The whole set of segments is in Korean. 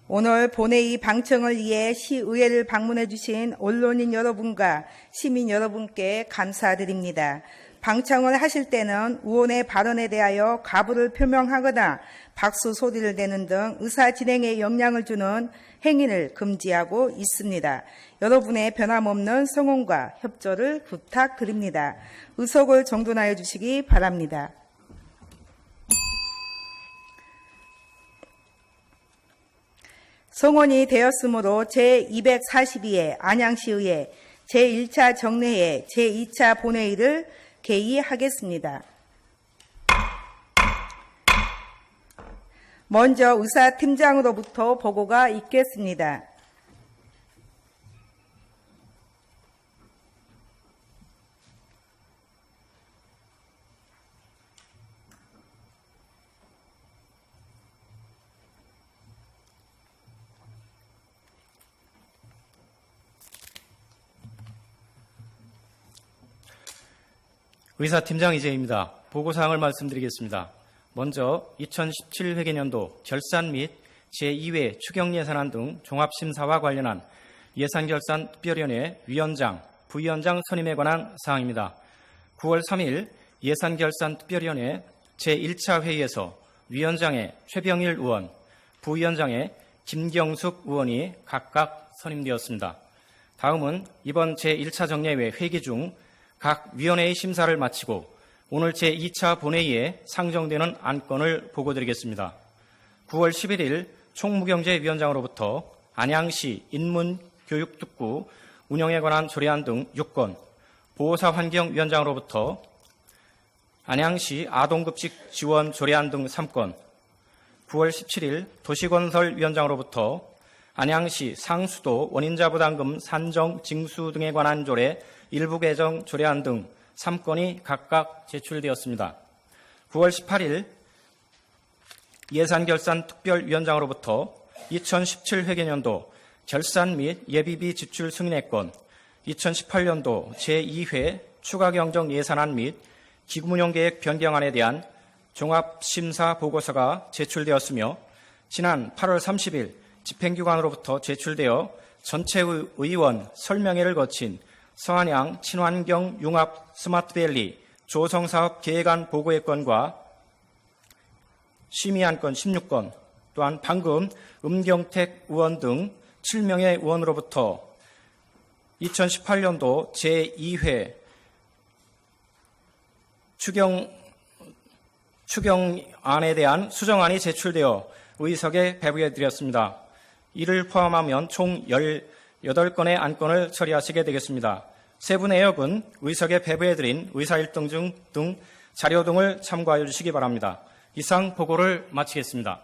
오늘 본회의 방청을 위해 시의회를 방문해 주신 언론인 여러분과 시민 여러분께 감사드립니다. 방청을 하실 때는 의원의 발언에 대하여 가부를 표명하거나 박수 소리를 내는 등 의사 진행에 영향을 주는 행위를 금지하고 있습니다. 여러분의 변함없는 성원과 협조를 부탁드립니다. 의석을 정돈하여 주시기 바랍니다. 성원이 되었으므로 제242회 안양시의회 제1차 정례회 제2차 본회의를 개의하겠습니다. 먼저 의사팀장으로부터 보고가 있겠습니다. 의사팀장 이재입니다. 보고사항을 말씀드리겠습니다. 먼저 2017 회계년도 결산 및 제2회 추경예산안 등 종합심사와 관련한 예산결산특별위원회 위원장, 부위원장 선임에 관한 사항입니다. 9월 3일 예산결산특별위원회 제1차 회의에서 위원장의 최병일 의원, 부위원장의 김경숙 의원이 각각 선임되었습니다. 다음은 이번 제1차 정례회 회기 중 각 위원회의 심사를 마치고 오늘 제2차 본회의에 상정되는 안건을 보고드리겠습니다. 9월 11일 총무경제위원장으로부터 안양시 인문교육특구 운영에 관한 조례안 등 6건, 보호사환경위원장으로부터 안양시 아동급식 지원 조례안 등 3건, 9월 17일 도시건설위원장으로부터 안양시 상수도 원인자부담금 산정 징수 등에 관한 조례 일부 개정 조례안 등 3건이 각각 제출되었습니다. 9월 18일 예산결산특별위원장으로부터 2017 회계년도 결산 및 예비비 지출 승인의건, 2018년도 제2회 추가경정 예산안 및 기금운용계획 변경안에 대한 종합심사 보고서가 제출되었으며 지난 8월 30일 집행기관으로부터 제출되어 전체 의원 설명회를 거친 서안양 친환경 융합 스마트밸리 조성사업 계획안 보고의 건과 심의안건 16건, 또한 방금 음경택 의원 등 7명의 의원으로부터 2018년도 제2회 추경안에 대한 수정안이 제출되어 의석에 배부해드렸습니다. 이를 포함하면 총 18건의 안건을 처리하시게 되겠습니다. 세부 내역은 의석에 배부해드린 의사일정 등 자료 등을 참고하여 주시기 바랍니다. 이상 보고를 마치겠습니다.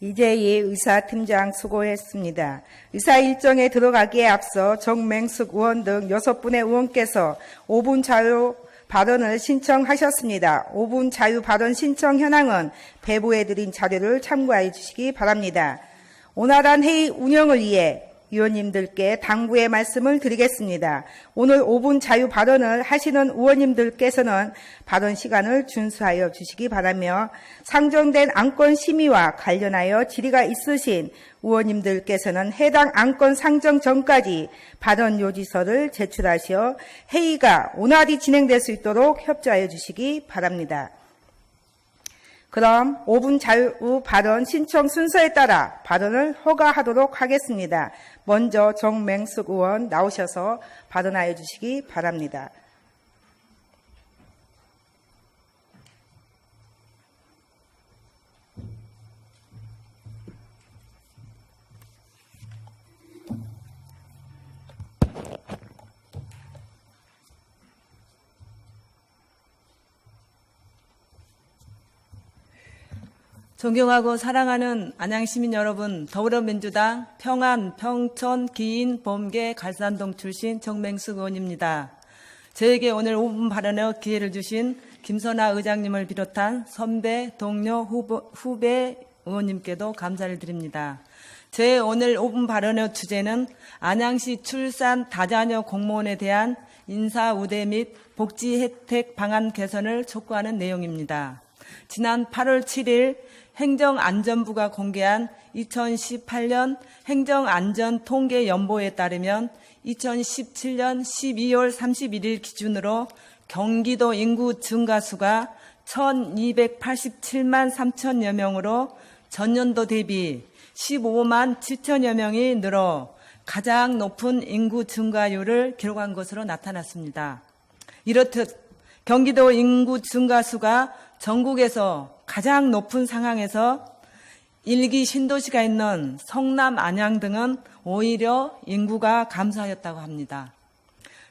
이재희 의사팀장 수고했습니다. 의사 일정에 들어가기에 앞서 정맹숙 의원 등 6분의 의원께서 5분 자유 발언을 신청하셨습니다. 5분 자유 발언 신청 현황은 배부해드린 자료를 참고해 주시기 바랍니다. 원활한 회의 운영을 위해 의원님들께 당부의 말씀을 드리겠습니다. 오늘 5분 자유 발언을 하시는 의원님들께서는 발언 시간을 준수하여 주시기 바라며 상정된 안건 심의와 관련하여 질의가 있으신 의원님들께서는 해당 안건 상정 전까지 발언 요지서를 제출하시어 회의가 원활히 진행될 수 있도록 협조하여 주시기 바랍니다. 그럼 5분 자유 발언 신청 순서에 따라 발언을 허가하도록 하겠습니다. 먼저 정맹숙 의원 나오셔서 발언하여 주시기 바랍니다. 존경하고 사랑하는 안양시민 여러분, 더불어민주당 평안, 평촌, 기인, 범계, 갈산동 출신 정맹숙 의원입니다. 저에게 오늘 5분 발언의 기회를 주신 김선아 의장님을 비롯한 선배, 동료, 후배 의원님께도 감사를 드립니다. 제 오늘 5분 발언의 주제는 안양시 출산 다자녀 공무원에 대한 인사 우대 및 복지 혜택 방안 개선을 촉구하는 내용입니다. 지난 8월 7일 행정안전부가 공개한 2018년 행정안전통계연보에 따르면 2017년 12월 31일 기준으로 경기도 인구 증가수가 1287만 3천여 명으로 전년도 대비 15만 7천여 명이 늘어 가장 높은 인구 증가율을 기록한 것으로 나타났습니다. 이렇듯 경기도 인구 증가수가 전국에서 가장 높은 상황에서 1기 신도시가 있는 성남, 안양 등은 오히려 인구가 감소하였다고 합니다.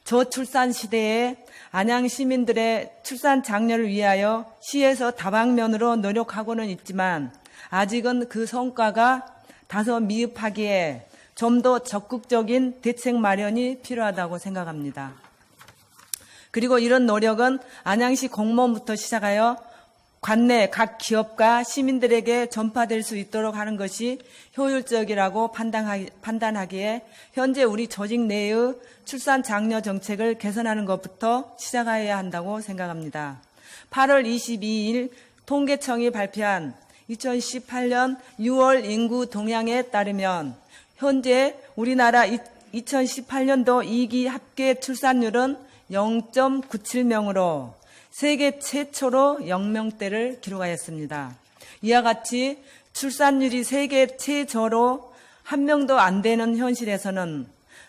저출산 시대에 안양 시민들의 출산 장려를 위하여 시에서 다방면으로 노력하고는 있지만 아직은 그 성과가 다소 미흡하기에 좀 더 적극적인 대책 마련이 필요하다고 생각합니다. 그리고 이런 노력은 안양시 공무원부터 시작하여 관내 각 기업과 시민들에게 전파될 수 있도록 하는 것이 효율적이라고 판단하기에 현재 우리 조직 내의 출산 장려 정책을 개선하는 것부터 시작해야 한다고 생각합니다. 8월 22일 통계청이 발표한 2018년 6월 인구 동향에 따르면 현재 우리나라 2018년도 2기 합계 출산율은 0.97명으로 세계 최초로 0명대를 기록하였습니다. 이와 같이 출산율이 세계 최저로 한 명도 안 되는 현실에서는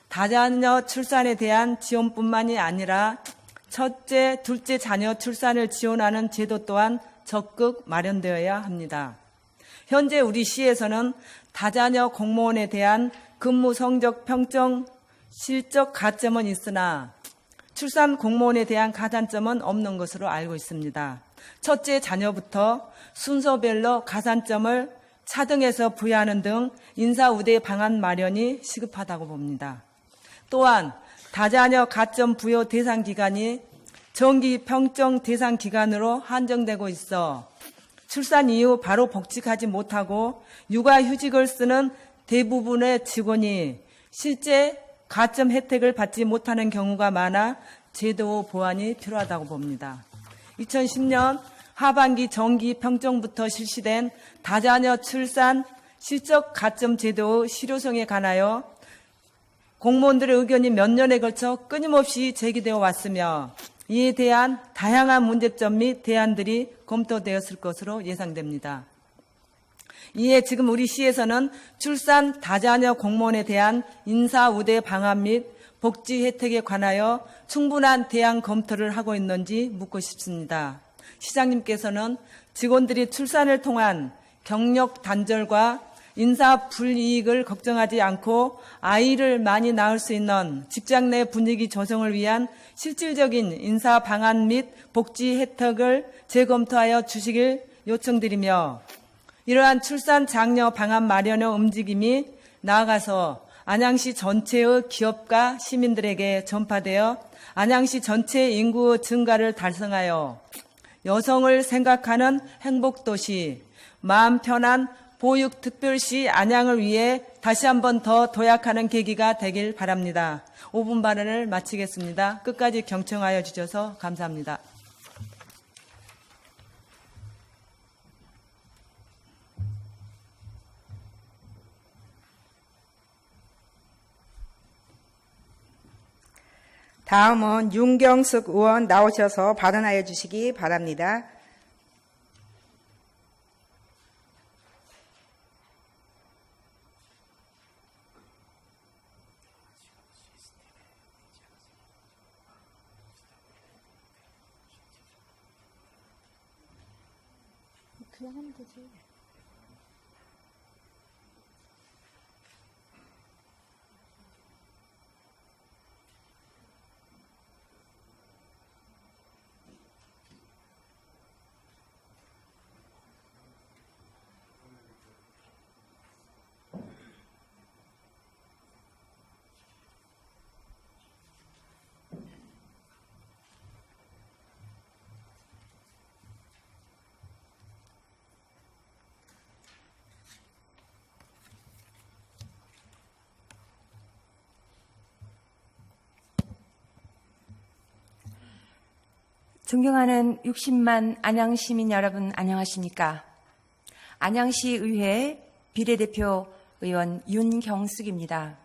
다자녀 출산에 대한 지원뿐만이 아니라 첫째, 둘째 자녀 출산을 지원하는 제도 또한 적극 마련되어야 합니다. 현재 우리 시에서는 다자녀 공무원에 대한 근무 성적 평점 실적 가점은 있으나 출산 공무원에 대한 가산점은 없는 것으로 알고 있습니다. 첫째 자녀부터 순서별로 가산점을 차등해서 부여하는 등 인사 우대 방안 마련이 시급하다고 봅니다. 또한 다자녀 가점 부여 대상 기간이 정기 평정 대상 기간으로 한정되고 있어 출산 이후 바로 복직하지 못하고 육아휴직을 쓰는 대부분의 직원이 실제 가점 혜택을 받지 못하는 경우가 많아 제도 보완이 필요하다고 봅니다. 2010년 하반기 정기 평정부터 실시된 다자녀 출산 실적 가점 제도의 실효성에 관하여 공무원들의 의견이 몇 년에 걸쳐 끊임없이 제기되어 왔으며 이에 대한 다양한 문제점 및 대안들이 검토되었을 것으로 예상됩니다. 이에 지금 우리 시에서는 출산 다자녀 공무원에 대한 인사 우대 방안 및 복지 혜택에 관하여 충분한 대안 검토를 하고 있는지 묻고 싶습니다. 시장님께서는 직원들이 출산을 통한 경력 단절과 인사 불이익을 걱정하지 않고 아이를 많이 낳을 수 있는 직장 내 분위기 조성을 위한 실질적인 인사 방안 및 복지 혜택을 재검토하여 주시길 요청드리며 이러한 출산 장려 방안 마련의 움직임이 나아가서 안양시 전체의 기업과 시민들에게 전파되어 안양시 전체 인구 증가를 달성하여 여성을 생각하는 행복도시, 마음 편한 보육특별시 안양을 위해 다시 한번 더 도약하는 계기가 되길 바랍니다. 5분 발언을 마치겠습니다. 끝까지 경청하여 주셔서 감사합니다. 다음은 윤경숙 의원 나오셔서 발언하여 주시기 바랍니다. 그냥 하면 되지. 존경하는 60만 안양시민 여러분 안녕하십니까? 안양시의회 비례대표 의원 윤경숙입니다.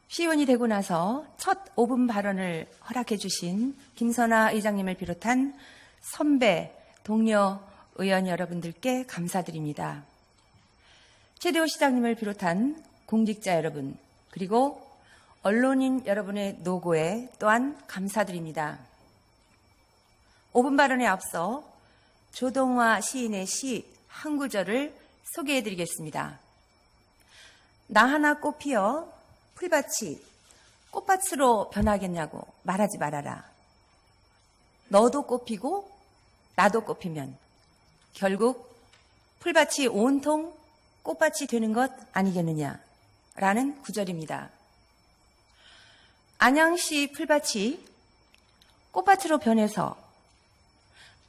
시의원이 되고 나서 첫 5분 발언을 허락해 주신 김선아 의장님을 비롯한 선배, 동료 의원 여러분들께 감사드립니다. 최대호 시장님을 비롯한 공직자 여러분, 그리고 언론인 여러분의 노고에 또한 감사드립니다. 5분 발언에 앞서 조동화 시인의 시 한 구절을 소개해드리겠습니다. 나 하나 꽃 피어 풀밭이 꽃밭으로 변하겠냐고 말하지 말아라. 너도 꽃 피고 나도 꽃 피면 결국 풀밭이 온통 꽃밭이 되는 것 아니겠느냐라는 구절입니다. 안양시 풀밭이 꽃밭으로 변해서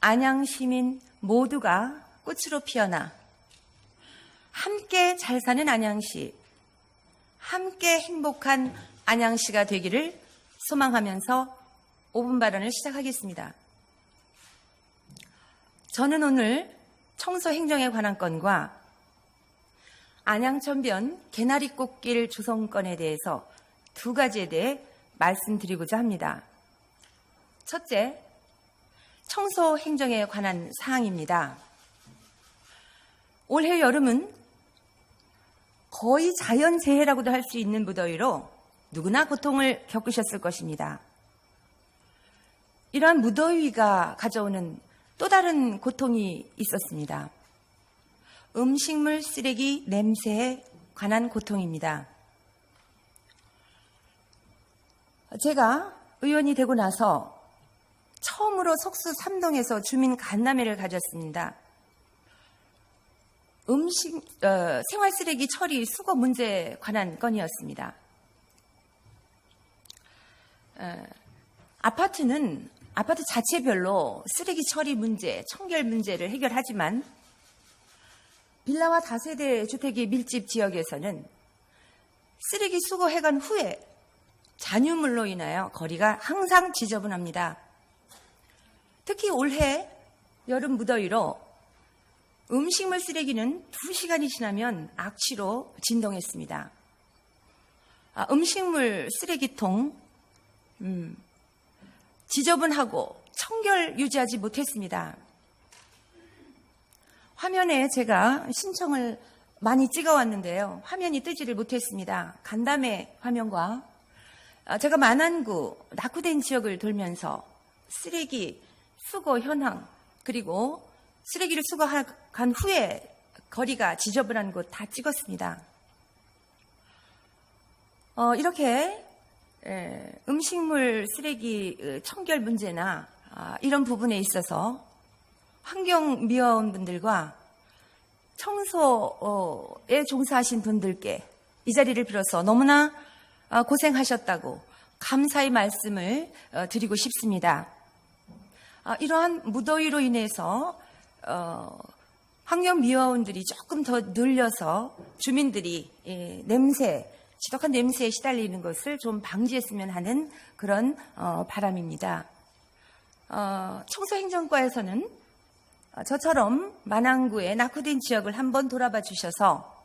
안양 시민 모두가 꽃으로 피어나 함께 잘 사는 안양시, 함께 행복한 안양시가 되기를 소망하면서 5분 발언을 시작하겠습니다. 저는 오늘 청소 행정에 관한 건과 안양천변 개나리꽃길 조성건에 대해서 두 가지에 대해 말씀드리고자 합니다. 첫째, 청소 행정에 관한 사항입니다. 올해 여름은 거의 자연재해라고도 할 수 있는 무더위로 누구나 고통을 겪으셨을 것입니다. 이러한 무더위가 가져오는 또 다른 고통이 있었습니다. 음식물 쓰레기 냄새에 관한 고통입니다. 제가 의원이 되고 나서 처음으로 석수 3동에서 주민 간담회를 가졌습니다. 생활 쓰레기 처리 수거 문제에 관한 건이었습니다. 아파트는 아파트 자체별로 쓰레기 처리 문제, 청결 문제를 해결하지만 빌라와 다세대 주택이 밀집 지역에서는 쓰레기 수거해간 후에 잔유물로 인하여 거리가 항상 지저분합니다. 특히 올해 여름 무더위로 음식물 쓰레기는 2시간이 지나면 악취로 진동했습니다. 음식물 쓰레기통 지저분하고 청결 유지하지 못했습니다. 화면에 제가 신청을 많이 찍어왔는데요. 화면이 뜨지를 못했습니다. 간담회 화면과 제가 만안구 낙후된 지역을 돌면서 쓰레기 수거 현황 그리고 쓰레기를 수거한 후에 거리가 지저분한 곳 다 찍었습니다. 이렇게 음식물 쓰레기 청결 문제나 이런 부분에 있어서 환경미화원분들과 청소에 종사하신 분들께 이 자리를 빌어서 너무나 고생하셨다고 감사의 말씀을 드리고 싶습니다. 이러한 무더위로 인해서 환경미화원들이 조금 더 늘려서 주민들이 지독한 냄새에 시달리는 것을 좀 방지했으면 하는 그런 바람입니다. 청소행정과에서는 저처럼 만안구의 낙후된 지역을 한번 돌아봐 주셔서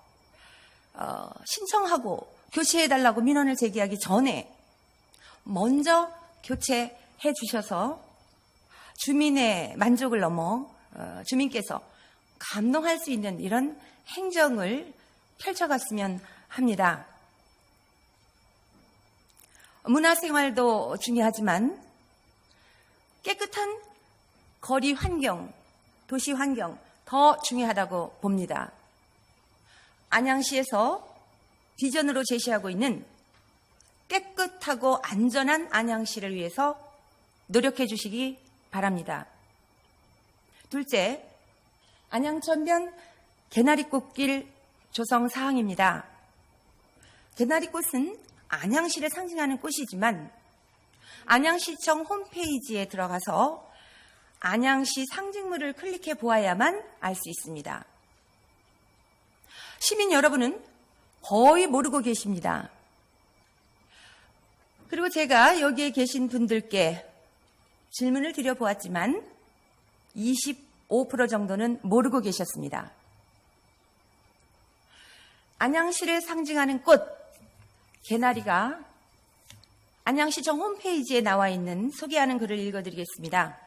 신청하고 교체해달라고 민원을 제기하기 전에 먼저 교체해 주셔서 주민의 만족을 넘어 주민께서 감동할 수 있는 이런 행정을 펼쳐갔으면 합니다. 문화생활도 중요하지만 깨끗한 거리 환경, 도시 환경 더 중요하다고 봅니다. 안양시에서 비전으로 제시하고 있는 깨끗하고 안전한 안양시를 위해서 노력해 주시기 바랍니다. 둘째, 안양천변 개나리꽃길 조성 사항입니다. 개나리꽃은 안양시를 상징하는 꽃이지만 안양시청 홈페이지에 들어가서 안양시 상징물을 클릭해 보아야만 알 수 있습니다. 시민 여러분은 거의 모르고 계십니다. 그리고 제가 여기에 계신 분들께 질문을 드려보았지만 25% 정도는 모르고 계셨습니다. 안양시를 상징하는 꽃, 개나리가 안양시청 홈페이지에 나와 있는 소개하는 글을 읽어드리겠습니다.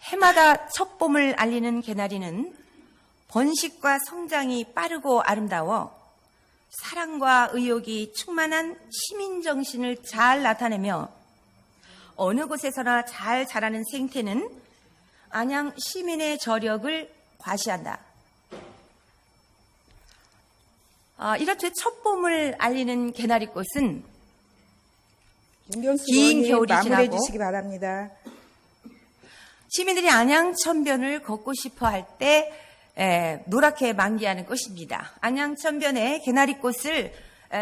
해마다 첫 봄을 알리는 개나리는 번식과 성장이 빠르고 아름다워 사랑과 의욕이 충만한 시민정신을 잘 나타내며 어느 곳에서나 잘 자라는 생태는 안양 시민의 저력을 과시한다. 이렇게 첫 봄을 알리는 개나리꽃은 윤경수 긴 의원님 겨울이 마무리해 지나고 주시기 바랍니다. 시민들이 안양천변을 걷고 싶어 할 때 노랗게 만개하는 꽃입니다. 안양천변에 개나리꽃을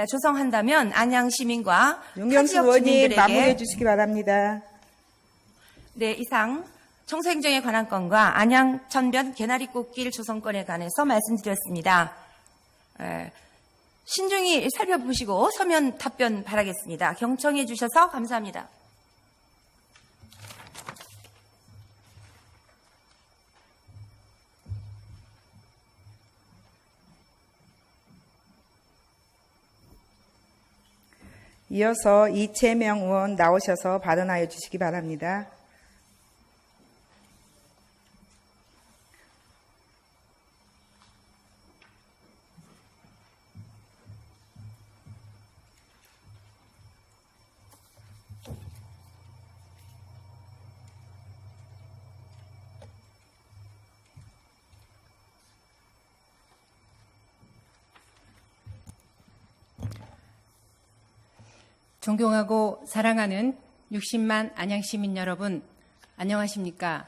조성한다면 안양 시민과 타 윤경수 지역 의원님 주민들에게 마무리해 주시기 바랍니다. 네, 이상 청소행정의 관할권과 안양천변 개나리꽃길 조성권에 관해서 말씀드렸습니다. 신중히 살펴보시고 서면 답변 바라겠습니다. 경청해 주셔서 감사합니다. 이어서 이채명 의원 나오셔서 발언하여 주시기 바랍니다. 존경하고 사랑하는 60만 안양시민 여러분, 안녕하십니까?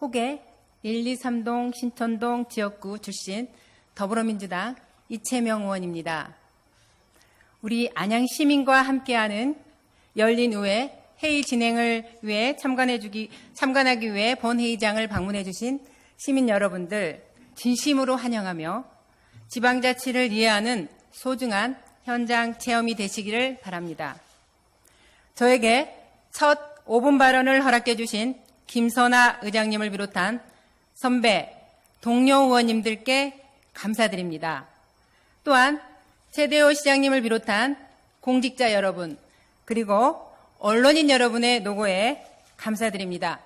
호계 1, 2, 3동 신천동 지역구 출신 더불어민주당 이채명 의원입니다. 우리 안양시민과 함께하는 열린의회 회의 진행을 위해 참관하기 위해 본회의장을 방문해 주신 시민 여러분들 진심으로 환영하며 지방자치를 이해하는 소중한 현장 체험이 되시기를 바랍니다. 저에게 첫 5분 발언을 허락해 주신 김선아 의장님을 비롯한 선배, 동료 의원님들께 감사드립니다. 또한 최대호 시장님을 비롯한 공직자 여러분, 그리고 언론인 여러분의 노고에 감사드립니다.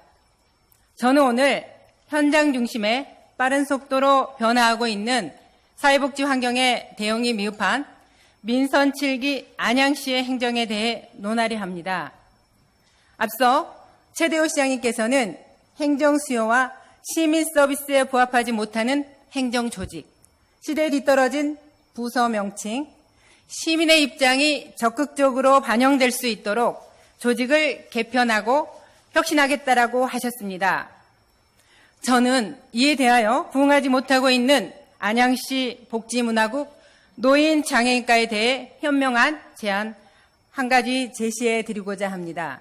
저는 오늘 현장 중심의 빠른 속도로 변화하고 있는 사회복지 환경에 대응이 미흡한 민선 7기 안양시의 행정에 대해 논하려 합니다. 앞서 최대호 시장님께서는 행정 수요와 시민 서비스에 부합하지 못하는 행정 조직, 시대에 뒤떨어진 부서 명칭, 시민의 입장이 적극적으로 반영될 수 있도록 조직을 개편하고 혁신하겠다라고 하셨습니다. 저는 이에 대하여 부응하지 못하고 있는 안양시 복지문화국 노인 장애인과에 대해 현명한 제안 한 가지 제시해 드리고자 합니다.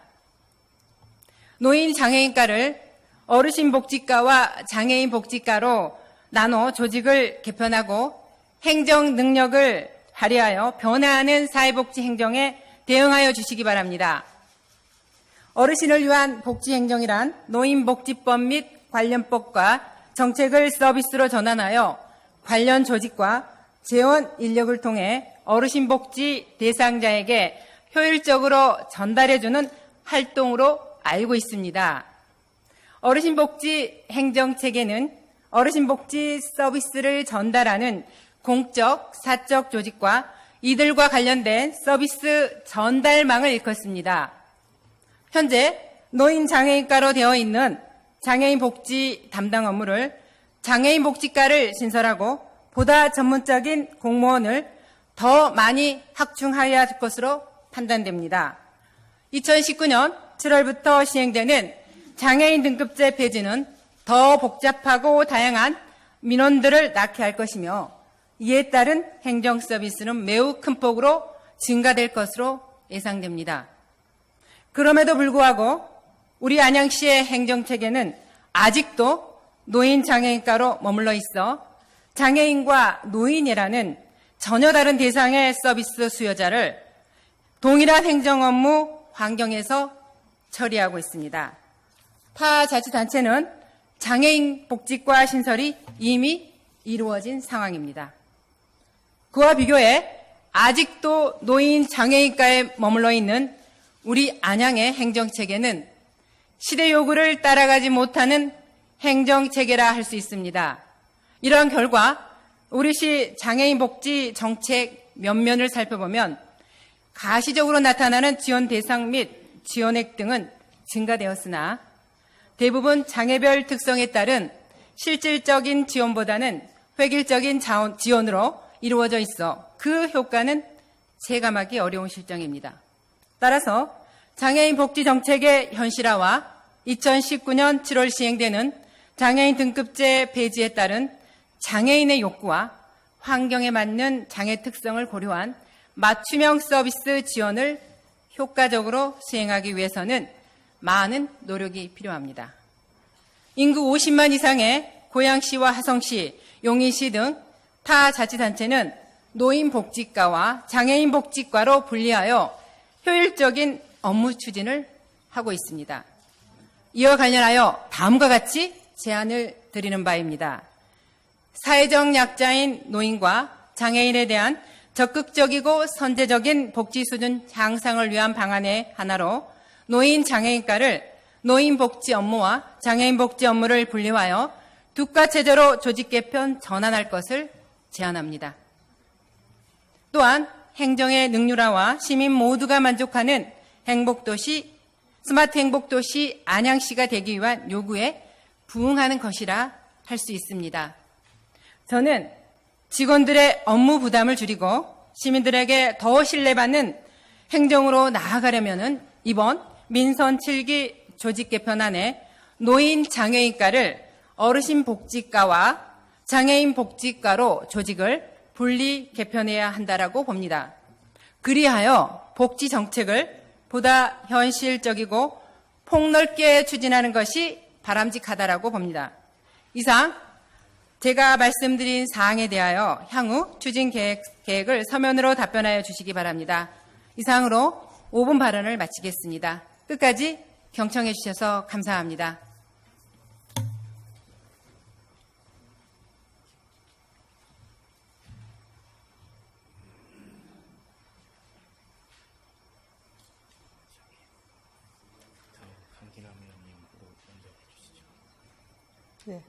노인 장애인과를 어르신 복지과와 장애인 복지과로 나눠 조직을 개편하고 행정 능력을 발휘하여 변화하는 사회복지 행정에 대응하여 주시기 바랍니다. 어르신을 위한 복지 행정이란 노인복지법 및 관련법과 정책을 서비스로 전환하여 관련 조직과 재원 인력을 통해 어르신 복지 대상자에게 효율적으로 전달해주는 활동으로 알고 있습니다. 어르신 복지 행정체계는 어르신 복지 서비스를 전달하는 공적, 사적 조직과 이들과 관련된 서비스 전달망을 일컫습니다. 현재 노인 장애인과로 되어 있는 장애인 복지 담당 업무를 장애인 복지과를 신설하고 보다 전문적인 공무원을 더 많이 확충하여야 할 것으로 판단됩니다. 2019년 7월부터 시행되는 장애인 등급제 폐지는 더 복잡하고 다양한 민원들을 낳게 할 것이며 이에 따른 행정 서비스는 매우 큰 폭으로 증가될 것으로 예상됩니다. 그럼에도 불구하고 우리 안양시의 행정체계는 아직도 노인 장애인과로 머물러 있어 장애인과 노인이라는 전혀 다른 대상의 서비스 수요자를 동일한 행정 업무 환경에서 처리하고 있습니다. 타 자치단체는 장애인 복지과 신설이 이미 이루어진 상황입니다. 그와 비교해 아직도 노인 장애인과에 머물러 있는 우리 안양의 행정체계는 시대 요구를 따라가지 못하는 행정체계라 할 수 있습니다. 이러한 결과 우리 시 장애인 복지 정책 면면을 살펴보면 가시적으로 나타나는 지원 대상 및 지원액 등은 증가되었으나 대부분 장애별 특성에 따른 실질적인 지원보다는 획일적인 지원으로 이루어져 있어 그 효과는 체감하기 어려운 실정입니다. 따라서 장애인 복지 정책의 현실화와 2019년 7월 시행되는 장애인 등급제 폐지에 따른 장애인의 욕구와 환경에 맞는 장애 특성을 고려한 맞춤형 서비스 지원을 효과적으로 수행하기 위해서는 많은 노력이 필요합니다. 인구 50만 이상의 고양시와 화성시, 용인시 등 타 자치단체는 노인복지과와 장애인복지과로 분리하여 효율적인 업무 추진을 하고 있습니다. 이와 관련하여 다음과 같이 제안을 드리는 바입니다. 사회적 약자인 노인과 장애인에 대한 적극적이고 선제적인 복지 수준 향상을 위한 방안의 하나로 노인 장애인과를 노인복지 업무와 장애인복지 업무를 분리하여 두 과 체제로 조직 개편 전환할 것을 제안합니다. 또한 행정의 능률화와 시민 모두가 만족하는 행복도시, 스마트 행복도시 안양시가 되기 위한 요구에 부응하는 것이라 할 수 있습니다. 저는 직원들의 업무 부담을 줄이고 시민들에게 더 신뢰받는 행정으로 나아가려면 이번 민선 7기 조직 개편안에 노인 장애인과를 어르신 복지과와 장애인 복지과로 조직을 분리 개편해야 한다라고 봅니다. 그리하여 복지 정책을 보다 현실적이고 폭넓게 추진하는 것이 바람직하다라고 봅니다. 이상 제가 말씀드린 사항에 대하여 향후 추진 계획을 서면으로 답변하여 주시기 바랍니다. 이상으로 5분 발언을 마치겠습니다. 끝까지 경청해 주셔서 감사합니다. 네.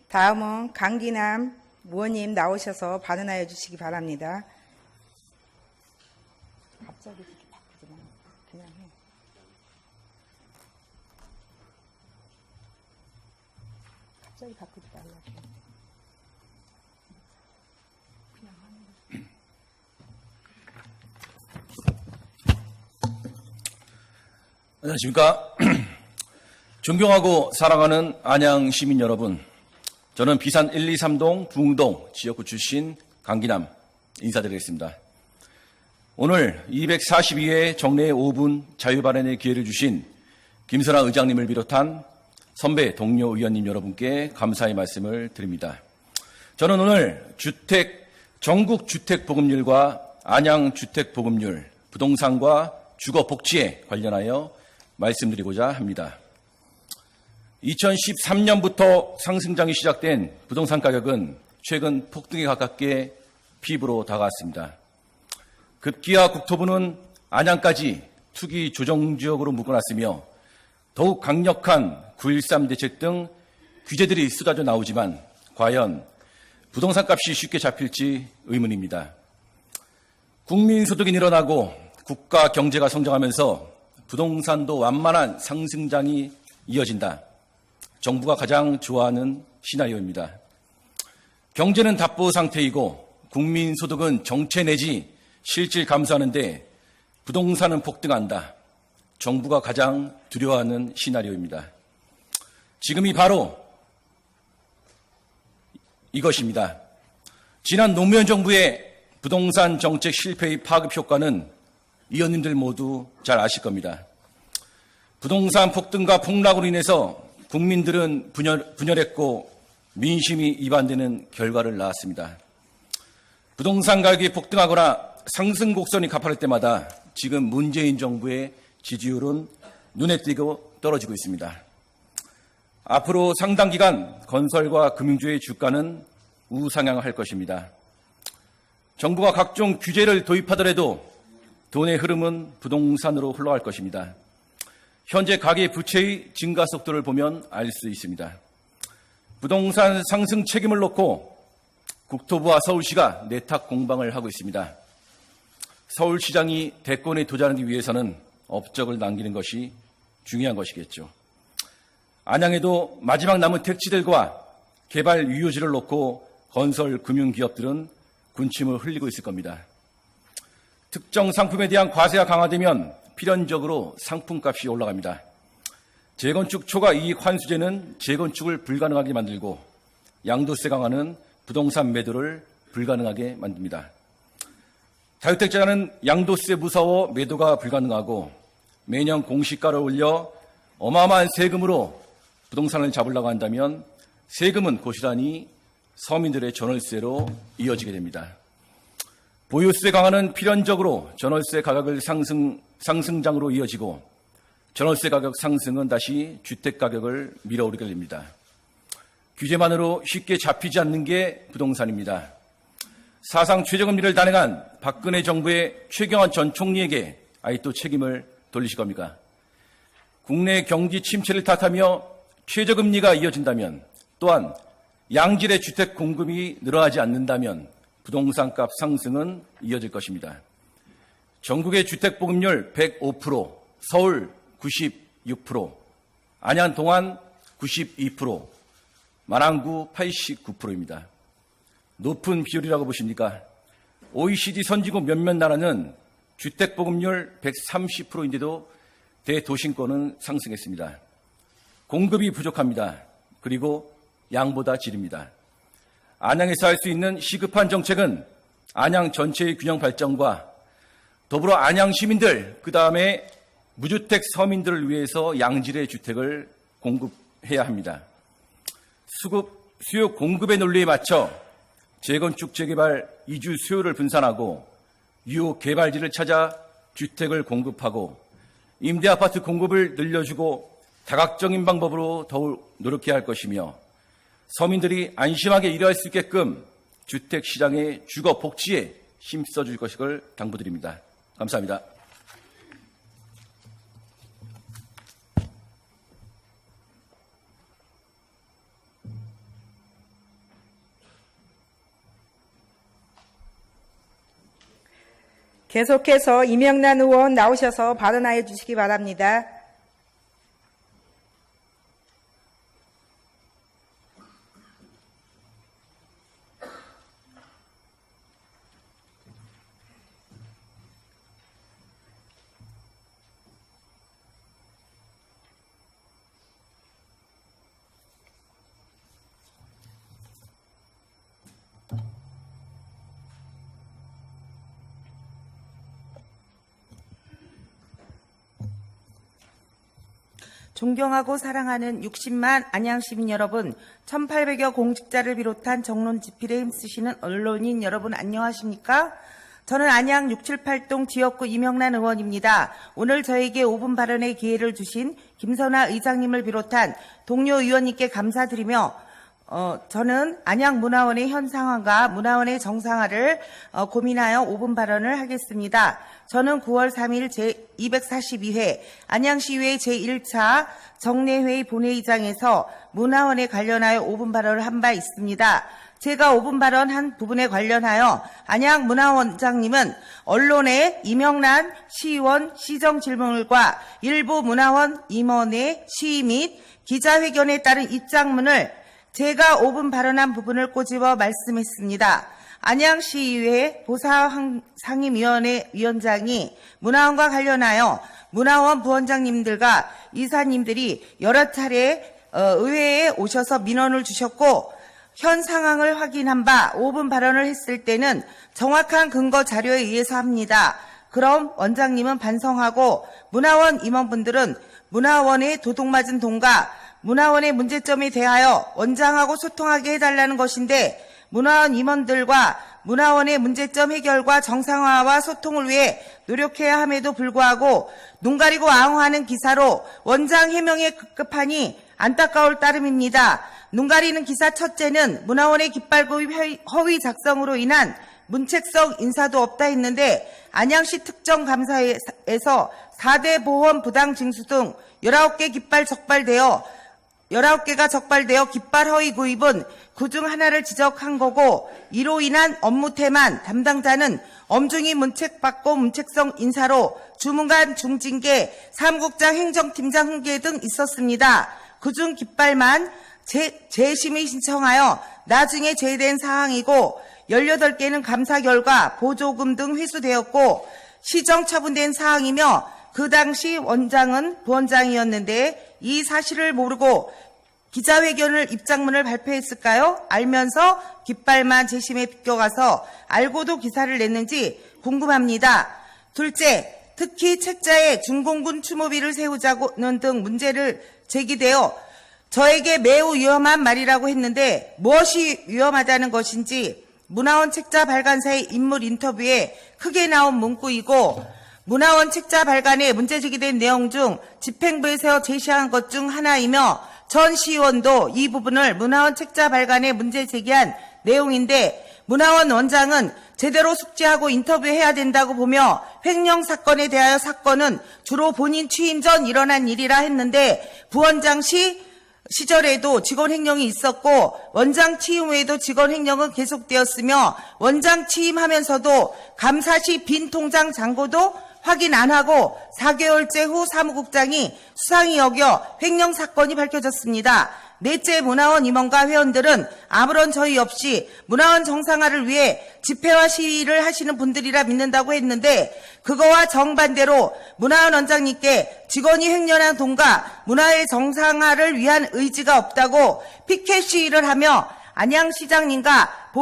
다음은 강기남 의원님 나오셔서 발언하여 주시기 바랍니다. 갑자기 이렇게 바꾸지 마. 그냥 해. 갑자기 바꾸지 말라고. 그냥 하는 거. 안녕하십니까. 존경하고 사랑하는 안양 시민 여러분, 저는 비산 123동 붕동 지역구 출신 강기남 인사드리겠습니다. 오늘 242회 정례 5분 자유발언의 기회를 주신 김선아 의장님을 비롯한 선배 동료 의원님 여러분께 감사의 말씀을 드립니다. 저는 오늘 전국 주택보급률과 안양 주택보급률, 부동산과 주거복지에 관련하여 말씀드리고자 합니다. 2013년부터 상승장이 시작된 부동산 가격은 최근 폭등에 가깝게 피부로 다가왔습니다. 급기야 국토부는 안양까지 투기 조정지역으로 묶어놨으며 더욱 강력한 9.13 대책 등 규제들이 쏟아져 나오지만 과연 부동산 값이 쉽게 잡힐지 의문입니다. 국민 소득이 늘어나고 국가 경제가 성장하면서 부동산도 완만한 상승장이 이어진다. 정부가 가장 좋아하는 시나리오입니다. 경제는 답보 상태이고 국민 소득은 정체 내지 실질 감소하는데 부동산은 폭등한다. 정부가 가장 두려워하는 시나리오입니다. 지금이 바로 이것입니다. 지난 노무현 정부의 부동산 정책 실패의 파급 효과는 의원님들 모두 잘 아실 겁니다. 부동산 폭등과 폭락으로 인해서 국민들은 분열했고 민심이 이반되는 결과를 낳았습니다. 부동산 가격이 폭등하거나 상승 곡선이 가파를 때마다 지금 문재인 정부의 지지율은 눈에 띄고 떨어지고 있습니다. 앞으로 상당 기간 건설과 금융주의 주가는 우상향할 것입니다. 정부가 각종 규제를 도입하더라도 돈의 흐름은 부동산으로 흘러갈 것입니다. 현재 가계 부채의 증가 속도를 보면 알 수 있습니다. 부동산 상승 책임을 놓고 국토부와 서울시가 내탁 공방을 하고 있습니다. 서울시장이 대권에 도전하기 위해서는 업적을 남기는 것이 중요한 것이겠죠. 안양에도 마지막 남은 택지들과 개발 유효지를 놓고 건설 금융기업들은 군침을 흘리고 있을 겁니다. 특정 상품에 대한 과세가 강화되면 필연적으로 상품값이 올라갑니다. 재건축 초과 이익 환수제는 재건축을 불가능하게 만들고 양도세 강화는 부동산 매도를 불가능하게 만듭니다. 다주택자는 양도세 무서워 매도가 불가능하고 매년 공시가를 올려 어마어마한 세금으로 부동산을 잡으려고 한다면 세금은 고스란히 서민들의 전월세로 이어지게 됩니다. 보유세 강화는 필연적으로 전월세 가격을 상승장으로 이어지고 전월세 가격 상승은 다시 주택 가격을 밀어오르게 됩니다. 규제만으로 쉽게 잡히지 않는 게 부동산입니다. 사상 최저금리를 단행한 박근혜 정부의 최경환 전 총리에게 아직도 책임을 돌리실 겁니까? 국내 경기 침체를 탓하며 최저금리가 이어진다면 또한 양질의 주택 공급이 늘어나지 않는다면 부동산값 상승은 이어질 것입니다. 전국의 주택 보급률 105%, 서울 96%, 안양 동안 92%, 마랑구 89%입니다. 높은 비율이라고 보십니까? OECD 선진국 몇몇 나라는 주택 보급률 130%인데도 대도심권은 상승했습니다. 공급이 부족합니다. 그리고 양보다 질입니다. 안양에서 할 수 있는 시급한 정책은 안양 전체의 균형 발전과 더불어 안양 시민들, 그다음에 무주택 서민들을 위해서 양질의 주택을 공급해야 합니다. 수요 공급의 논리에 맞춰 재건축, 재개발, 이주 수요를 분산하고 유효 개발지를 찾아 주택을 공급하고 임대아파트 공급을 늘려주고 다각적인 방법으로 더욱 노력해야 할 것이며 서민들이 안심하게 일할 수 있게끔 주택시장의 주거 복지에 힘써줄 것을 당부드립니다. 감사합니다. 계속해서 이명란 의원 나오셔서 발언하여 주시기 바랍니다. 존경하고 사랑하는 60만 안양시민 여러분, 1800여 공직자를 비롯한 정론 집필에 힘쓰시는 언론인 여러분 안녕하십니까? 저는 안양 678동 지역구 이명란 의원입니다. 오늘 저에게 5분 발언의 기회를 주신 김선아 의장님을 비롯한 동료 의원님께 감사드리며 저는 안양문화원의 현 상황과 문화원의 정상화를 고민하여 5분 발언을 하겠습니다. 저는 9월 3일 제242회 안양시의회 제1차 정례회의 본회의장에서 문화원에 관련하여 5분 발언을 한 바 있습니다. 제가 5분 발언한 부분에 관련하여 안양문화원장님은 언론의 이명란 시의원 시정질문과 일부 문화원 임원의 시위 및 기자회견에 따른 입장문을 제가 5분 발언한 부분을 꼬집어 말씀했습니다. 안양시의회 보사상임위원회 위원장이 문화원과 관련하여 문화원 부원장님들과 이사님들이 여러 차례 의회에 오셔서 민원을 주셨고 현 상황을 확인한 바 5분 발언을 했을 때는 정확한 근거 자료에 의해서 합니다. 그럼 원장님은 반성하고 문화원 임원분들은 문화원의 도둑맞은 돈과 문화원의 문제점에 대하여 원장하고 소통하게 해달라는 것인데 문화원 임원들과 문화원의 문제점 해결과 정상화와 소통을 위해 노력해야 함에도 불구하고 눈 가리고 아웅하는 기사로 원장 해명에 급급하니 안타까울 따름입니다. 눈 가리는 기사 첫째는 문화원의 깃발구입 허위 작성으로 인한 문책성 인사도 없다 했는데 안양시 특정감사에서 4대 보험 부당 징수 등 19개가 적발되어 깃발 허위 구입은 그중 하나를 지적한 거고 이로 인한 업무 태만 담당자는 엄중히 문책받고 문책성 인사로 주무관 중징계, 사무국장 행정팀장 훈계 등 있었습니다. 그중 깃발만 재심의 신청하여 나중에 제외된 사항이고 18개는 감사 결과 보조금 등 회수되었고 시정 처분된 사항이며 그 당시 원장은 부원장이었는데 이 사실을 모르고 기자회견을 입장문을 발표했을까요? 알면서 깃발만 재심에 비껴가서 알고도 기사를 냈는지 궁금합니다. 둘째, 특히 책자에 중공군 추모비를 세우자는 등 문제를 제기되어 저에게 매우 위험한 말이라고 했는데 무엇이 위험하다는 것인지 문화원 책자 발간사의 인물 인터뷰에 크게 나온 문구이고 문화원 책자 발간에 문제 제기된 내용 중 집행부에서 제시한 것 중 하나이며 전 시의원도 이 부분을 문화원 책자 발간에 문제 제기한 내용인데 문화원 원장은 제대로 숙지하고 인터뷰해야 된다고 보며 횡령 사건에 대하여 사건은 주로 본인 취임 전 일어난 일이라 했는데 부원장 시절에도 직원 횡령이 있었고 원장 취임 후에도 직원 횡령은 계속되었으며 원장 취임하면서도 감사 시 빈 통장 잔고도 확인 안 하고 4개월째 후 사무국장이 수상히 여겨 횡령 사건이 밝혀졌습니다. 넷째, 문화원 임원과 회원들은 아무런 저의 없이 문화원 정상화를 위해 집회와 시위를 하시는 분들이라 믿는다고 했는데 그거와 정반대로 문화원 원장님께 직원이 횡령한 돈과 문화의 정상화를 위한 의지가 없다고 피켓 시위를 하며 안양시장님과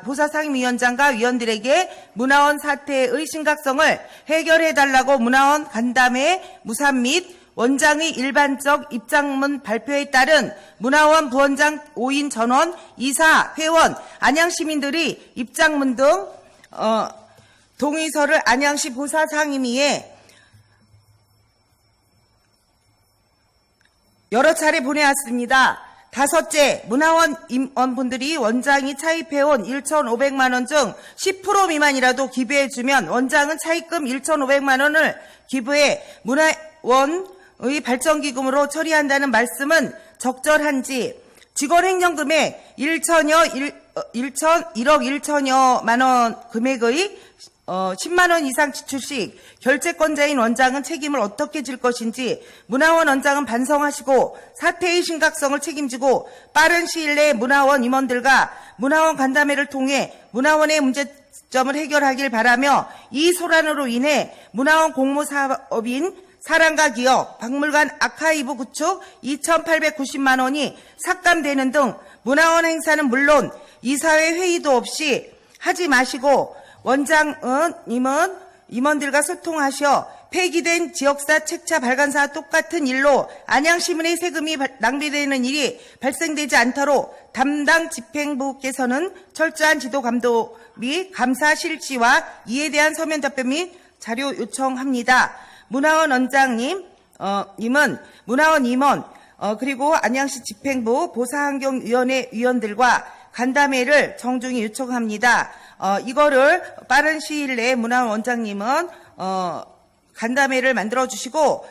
보사상임위원장과 위원들에게 문화원 사태의 심각성을 해결해달라고 문화원 간담회 무산 및 원장의 일반적 입장문 발표에 따른 문화원 부원장 5인 전원, 이사, 회원, 안양시민들이 입장문 등 동의서를 안양시 보사상임위에 여러 차례 보내왔습니다. 다섯째, 문화원 임원분들이 원장이 차입해온 1,500만 원 중 10% 미만이라도 기부해주면 원장은 차입금 1,500만 원을 기부해 문화원의 발전기금으로 처리한다는 말씀은 적절한지 직원 횡령금액 1억 1천여만 원 금액의 10만 원 이상 지출 시 결재권자인 원장은 책임을 어떻게 질 것인지 문화원 원장은 반성하시고 사태의 심각성을 책임지고 빠른 시일 내에 문화원 임원들과 문화원 간담회를 통해 문화원의 문제점을 해결하길 바라며 이 소란으로 인해 문화원 공모사업인 사랑가 기업, 박물관 아카이브 구축 2,890만 원이 삭감되는 등 문화원 행사는 물론 이사회 회의도 없이 하지 마시고 임원들과 소통하셔 폐기된 지역사 책자 발간사와 똑같은 일로 안양시민의 세금이 낭비되는 일이 발생되지 않도록 담당 집행부께서는 철저한 지도 감독 및 감사 실시와 이에 대한 서면 답변 및 자료 요청합니다. 문화원 원장님, 문화원 임원, 그리고 안양시 집행부 보사환경위원회 위원들과 간담회를 정중히 요청합니다. 이거를 빠른 시일 내에 문화원 원장님은 간담회를 만들어 주시고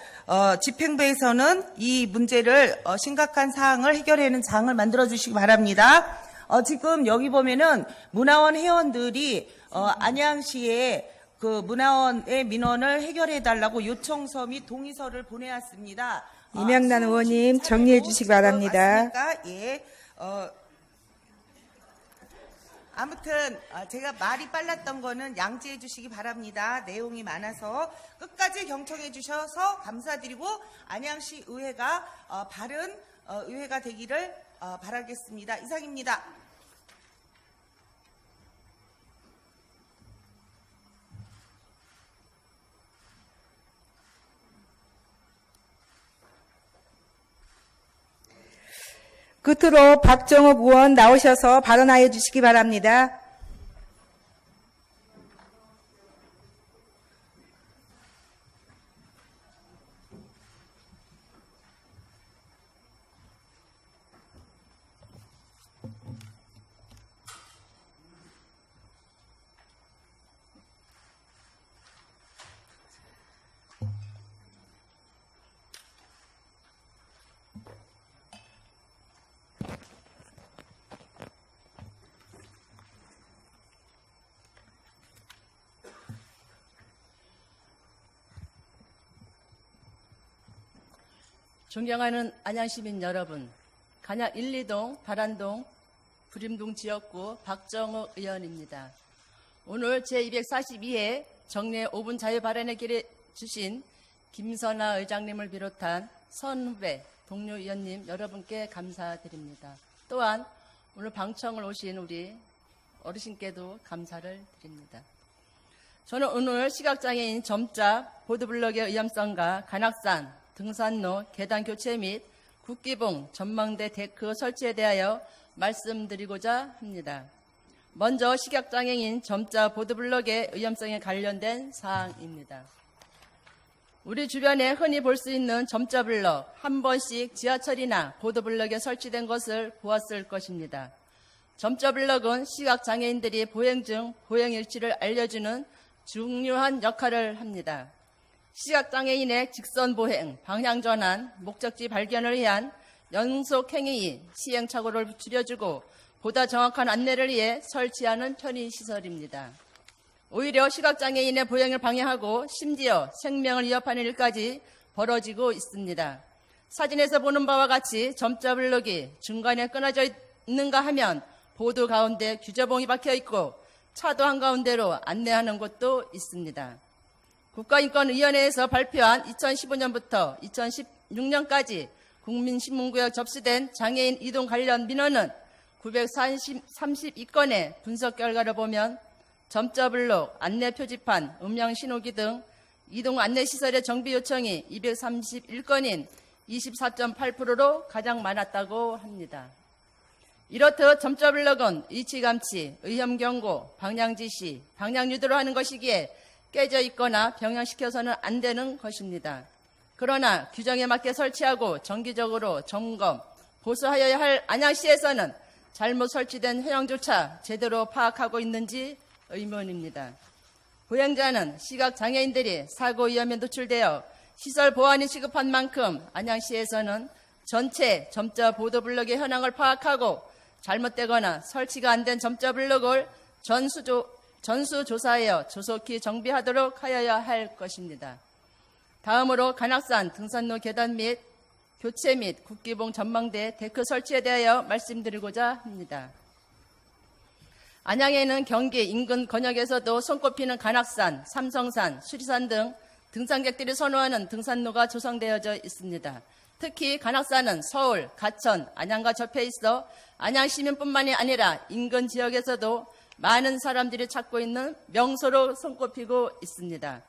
집행부에서는 이 문제를 심각한 사항을 해결하는 장을 만들어 주시기 바랍니다. 지금 여기 보면은 문화원 회원들이 안양시에 그 문화원의 민원을 해결해 달라고 요청서 및 동의서를 보내왔습니다. 이명란 의원님 정리해 주시기 바랍니다. 예. 아무튼 제가 말이 빨랐던 거는 양지해 주시기 바랍니다. 내용이 많아서 끝까지 경청해 주셔서 감사드리고 안양시 의회가 바른 의회가 되기를 바라겠습니다. 이상입니다. 끝으로 박정욱 의원 나오셔서 발언하여 주시기 바랍니다. 존경하는 안양시민 여러분, 간양 1, 2동, 바란동, 부림동 지역구 박정욱 의원입니다. 오늘 제242회 정례 5분 자유 발언의 길에 주신 김선아 의장님을 비롯한 선후배, 동료 의원님 여러분께 감사드립니다. 또한 오늘 방청을 오신 우리 어르신께도 감사를 드립니다. 저는 오늘 시각장애인 점자 보도블럭의 위험성과 관악산, 등산로, 계단 교체 및 국기봉, 전망대 데크 설치에 대하여 말씀드리고자 합니다. 먼저 시각장애인 점자 보도블럭의 위험성에 관련된 사항입니다. 우리 주변에 흔히 볼 수 있는 점자 블럭, 한 번씩 지하철이나 보도블럭에 설치된 것을 보았을 것입니다. 점자 블럭은 시각장애인들이 보행 중 보행일지를 알려주는 중요한 역할을 합니다. 시각장애인의 직선 보행, 방향전환, 목적지 발견을 위한 연속행위, 시행착오를 줄여주고 보다 정확한 안내를 위해 설치하는 편의시설입니다. 오히려 시각장애인의 보행을 방해하고 심지어 생명을 위협하는 일까지 벌어지고 있습니다. 사진에서 보는 바와 같이 점자 블럭이 중간에 끊어져 있는가 하면 보도 가운데 규제봉이 박혀 있고 차도 한가운데로 안내하는 곳도 있습니다. 국가인권위원회에서 발표한 2015년부터 2016년까지 국민신문구역 접수된 장애인 이동 관련 민원은 932건의 분석 결과를 보면 점자 블록, 안내 표지판, 음량 신호기 등 이동 안내시설의 정비 요청이 231건인 24.8%로 가장 많았다고 합니다. 이렇듯 점자 블록은 위치감지, 위험경고, 방향지시, 방향유도를 하는 것이기에 깨져 있거나 병행시켜서는 안 되는 것입니다. 그러나 규정에 맞게 설치하고 정기적으로 점검, 보수하여야 할 안양시에서는 잘못 설치된 현황조차 제대로 파악하고 있는지 의문입니다. 보행자는 시각장애인들이 사고 위험에 노출되어 시설 보완이 시급한 만큼 안양시에서는 전체 점자 보도 블록의 현황을 파악하고 잘못되거나 설치가 안 된 점자 블록을 전수조사하여 조속히 정비하도록 하여야 할 것입니다. 다음으로 관악산 등산로 계단 및 교체 및 국기봉 전망대 데크 설치에 대하여 말씀드리고자 합니다. 안양에는 경기 인근 권역에서도 손꼽히는 관악산, 삼성산, 수리산 등 등산객들이 선호하는 등산로가 조성되어져 있습니다. 특히 관악산은 서울, 가천, 안양과 접해 있어 안양 시민뿐만이 아니라 인근 지역에서도 많은 사람들이 찾고 있는 명소로 손꼽히고 있습니다.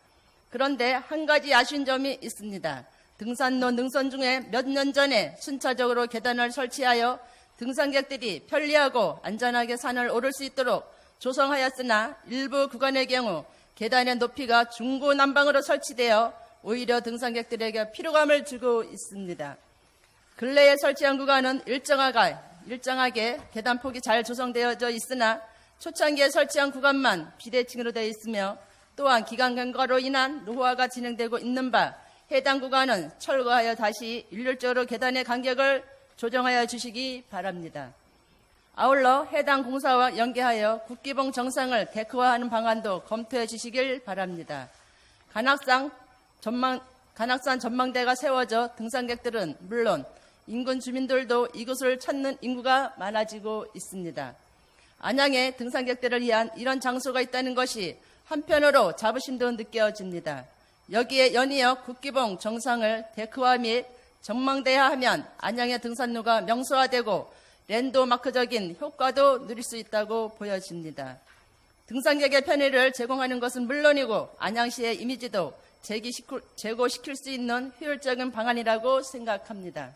그런데 한 가지 아쉬운 점이 있습니다. 등산로 능선 중에 몇 년 전에 순차적으로 계단을 설치하여 등산객들이 편리하고 안전하게 산을 오를 수 있도록 조성하였으나 일부 구간의 경우 계단의 높이가 중구난방으로 설치되어 오히려 등산객들에게 피로감을 주고 있습니다. 근래에 설치한 구간은 일정하게 계단폭이 잘 조성되어져 있으나 초창기에 설치한 구간만 비대칭으로 되어 있으며 또한 기간 경과로 인한 노후화가 진행되고 있는 바 해당 구간은 철거하여 다시 일률적으로 계단의 간격을 조정하여 주시기 바랍니다. 아울러 해당 공사와 연계하여 국기봉 정상을 데크화하는 방안도 검토해 주시길 바랍니다. 관악산 전망대가 세워져 등산객들은 물론 인근 주민들도 이곳을 찾는 인구가 많아지고 있습니다. 안양에 등산객들을 위한 이런 장소가 있다는 것이 한편으로 자부심도 느껴집니다. 여기에 연이어 국기봉 정상을 데크화 및 전망대화하면 안양의 등산로가 명소화되고 랜드마크적인 효과도 누릴 수 있다고 보여집니다. 등산객의 편의를 제공하는 것은 물론이고 안양시의 이미지도 제고시킬 수 있는 효율적인 방안이라고 생각합니다.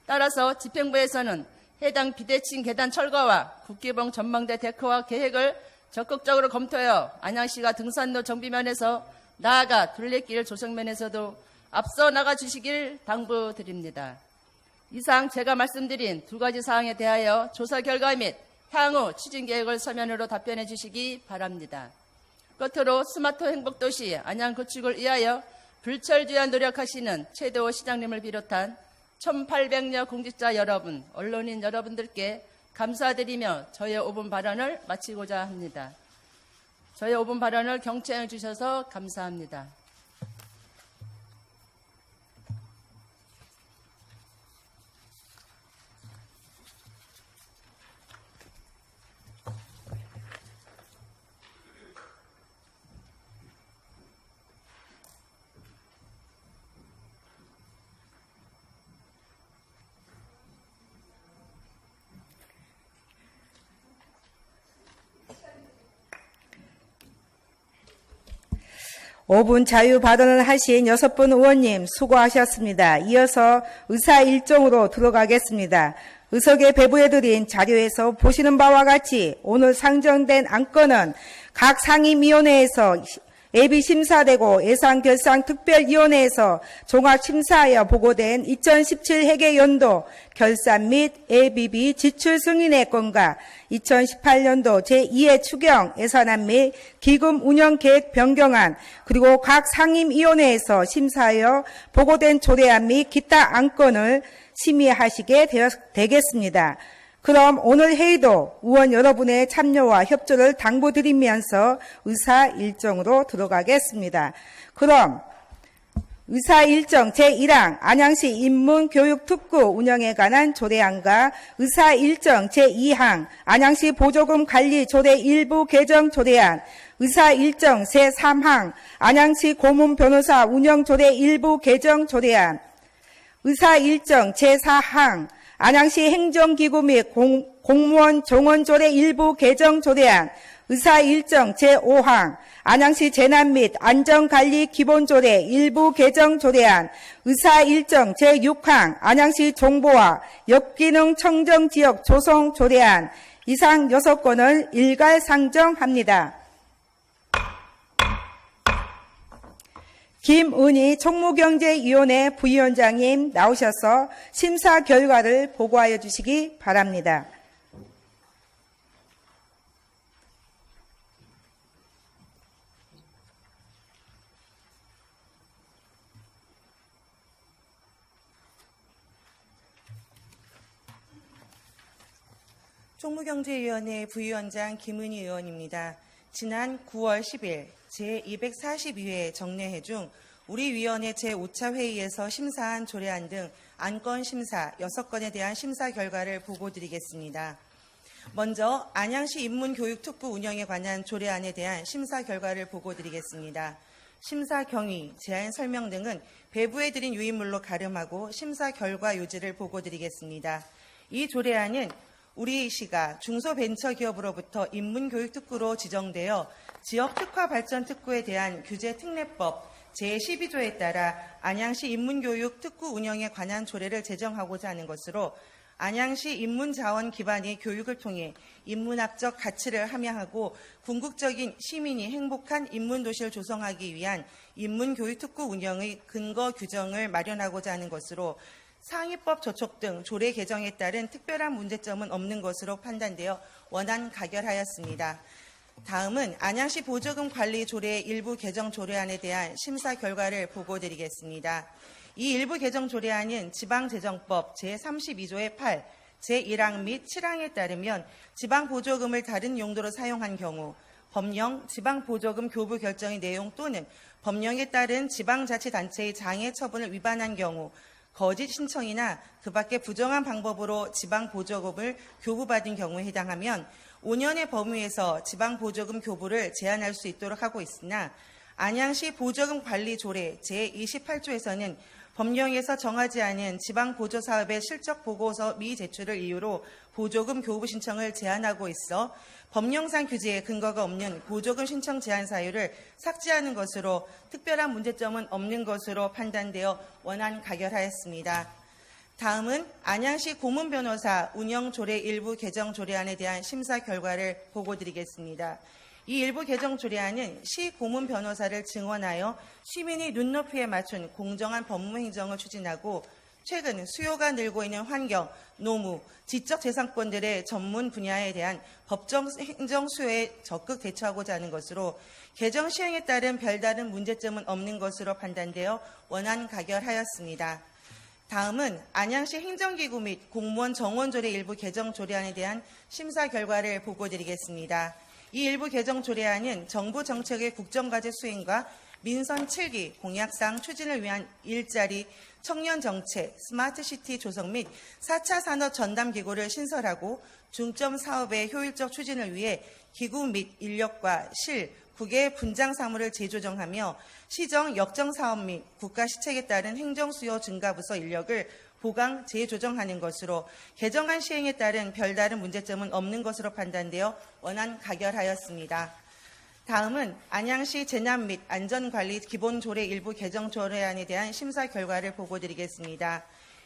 따라서 집행부에서는 해당 비대칭 계단 철거와 국기봉 전망대 데크와 계획을 적극적으로 검토하여 안양시가 등산로 정비면에서 나아가 둘레길 조성면에서도 앞서 나가 주시길 당부드립니다. 이상 제가 말씀드린 두 가지 사항에 대하여 조사 결과 및 향후 추진 계획을 서면으로 답변해 주시기 바랍니다. 끝으로 스마트 행복도시 안양 구축을 위하여 불철주야 노력하시는 최대호 시장님을 비롯한 1,800여 공직자 여러분, 언론인 여러분들께 감사드리며 저의 5분 발언을 마치고자 합니다. 저의 5분 발언을 경청해 주셔서 감사합니다. 오 분 자유 발언을 하신 6분 의원님 수고하셨습니다. 이어서 의사 일정으로 들어가겠습니다. 의석에 배부해드린 자료에서 보시는 바와 같이 오늘 상정된 안건은 각 상임위원회에서 예비심사되고 예산결산특별위원회에서 종합심사하여 보고된 2017 회계연도 결산 및 예비비 지출 승인의 건과 2018년도 제2회 추경 예산안 및 기금 운영 계획 변경안 그리고 각 상임위원회에서 심사하여 보고된 조례안 및 기타 안건을 심의하시게 되겠습니다. 그럼 오늘 회의도 의원 여러분의 참여와 협조를 당부드리면서 의사 일정으로 들어가겠습니다. 그럼 의사 일정 제1항 안양시 인문교육특구 운영에 관한 조례안과 의사 일정 제2항 안양시 보조금 관리 조례 일부 개정 조례안, 의사 일정 제3항 안양시 고문 변호사 운영 조례 일부 개정 조례안, 의사 일정 제4항 안양시 행정기구 및 공무원 종원조례 일부 개정 조례안, 의사 일정 제5항 안양시 재난 및 안전관리 기본조례 일부 개정 조례안, 의사 일정 제6항 안양시 정보화 역기능 청정지역 조성 조례안, 이상 6건을 일괄 상정합니다. 김은희 총무경제위원회 부위원장님 나오셔서 심사 결과를 보고하여 주시기 바랍니다. 총무경제위원회 부위원장 김은희 의원입니다. 지난 9월 10일 제242회 정례회 중 우리 위원회 제5차 회의에서 심사한 조례안 등 안건 심사 6건에 대한 심사 결과를 보고드리겠습니다. 먼저 안양시 인문교육특구 운영에 관한 조례안에 대한 심사 결과를 보고드리겠습니다. 심사 경위, 제안 설명 등은 배부해드린 유인물로 가름하고 심사 결과 요지를 보고드리겠습니다. 이 조례안은 우리시가 중소벤처기업으로부터 인문교육특구로 지정되어 지역특화발전특구에 대한 규제특례법 제12조에 따라 안양시 인문교육특구 운영에 관한 조례를 제정하고자 하는 것으로 안양시 인문자원 기반의 교육을 통해 인문학적 가치를 함양하고 궁극적인 시민이 행복한 인문도시를 조성하기 위한 인문교육특구 운영의 근거 규정을 마련하고자 하는 것으로 상위법 조촉 등 조례 개정에 따른 특별한 문제점은 없는 것으로 판단되어 원안 가결하였습니다. 다음은 안양시 보조금 관리 조례 일부 개정 조례안에 대한 심사 결과를 보고드리겠습니다. 이 일부 개정 조례안은 지방재정법 제32조의 8, 제1항 및 7항에 따르면 지방보조금을 다른 용도로 사용한 경우 법령, 지방보조금 교부 결정의 내용 또는 법령에 따른 지방자치단체의 장애 처분을 위반한 경우 거짓 신청이나 그 밖의 부정한 방법으로 지방보조금을 교부받은 경우에 해당하면 5년의 범위에서 지방보조금 교부를 제한할 수 있도록 하고 있으나 안양시 보조금 관리 조례 제28조에서는 법령에서 정하지 않은 지방보조사업의 실적 보고서 미제출을 이유로 보조금 교부 신청을 제한하고 있어 법령상 규제에 근거가 없는 보조금 신청 제한 사유를 삭제하는 것으로 특별한 문제점은 없는 것으로 판단되어 원안 가결하였습니다. 다음은 안양시 고문변호사 운영조례 일부 개정 조례안에 대한 심사 결과를 보고드리겠습니다. 이 일부 개정 조례안은 시 고문변호사를 증원하여 시민의 눈높이에 맞춘 공정한 법무행정을 추진하고 최근 수요가 늘고 있는 환경, 노무, 지적재산권들의 전문 분야에 대한 법정 행정 수요에 적극 대처하고자 하는 것으로 개정 시행에 따른 별다른 문제점은 없는 것으로 판단되어 원안 가결하였습니다. 다음은 안양시 행정기구 및 공무원 정원조례 일부 개정 조례안에 대한 심사 결과를 보고드리겠습니다. 이 일부 개정 조례안은 정부 정책의 국정과제 수행과 민선 7기 공약상 추진을 위한 일자리, 청년정책, 스마트시티 조성 및 4차 산업 전담기구를 신설하고 중점 사업의 효율적 추진을 위해 기구 및 인력과 실, 국의 분장 사무를 재조정하며 시정 역정 사업 및 국가 시책에 따른 행정수요 증가 부서 인력을 보강 재조정하는 것으로 개정안 시행에 따른 별다른 문제점은 없는 것으로 판단되어 원안 가결하였습니다. 다음은 안양시 재난 및 안전관리 기본조례 일부 개정 조례안에 대한 심사 결과를 보고드리겠습니다.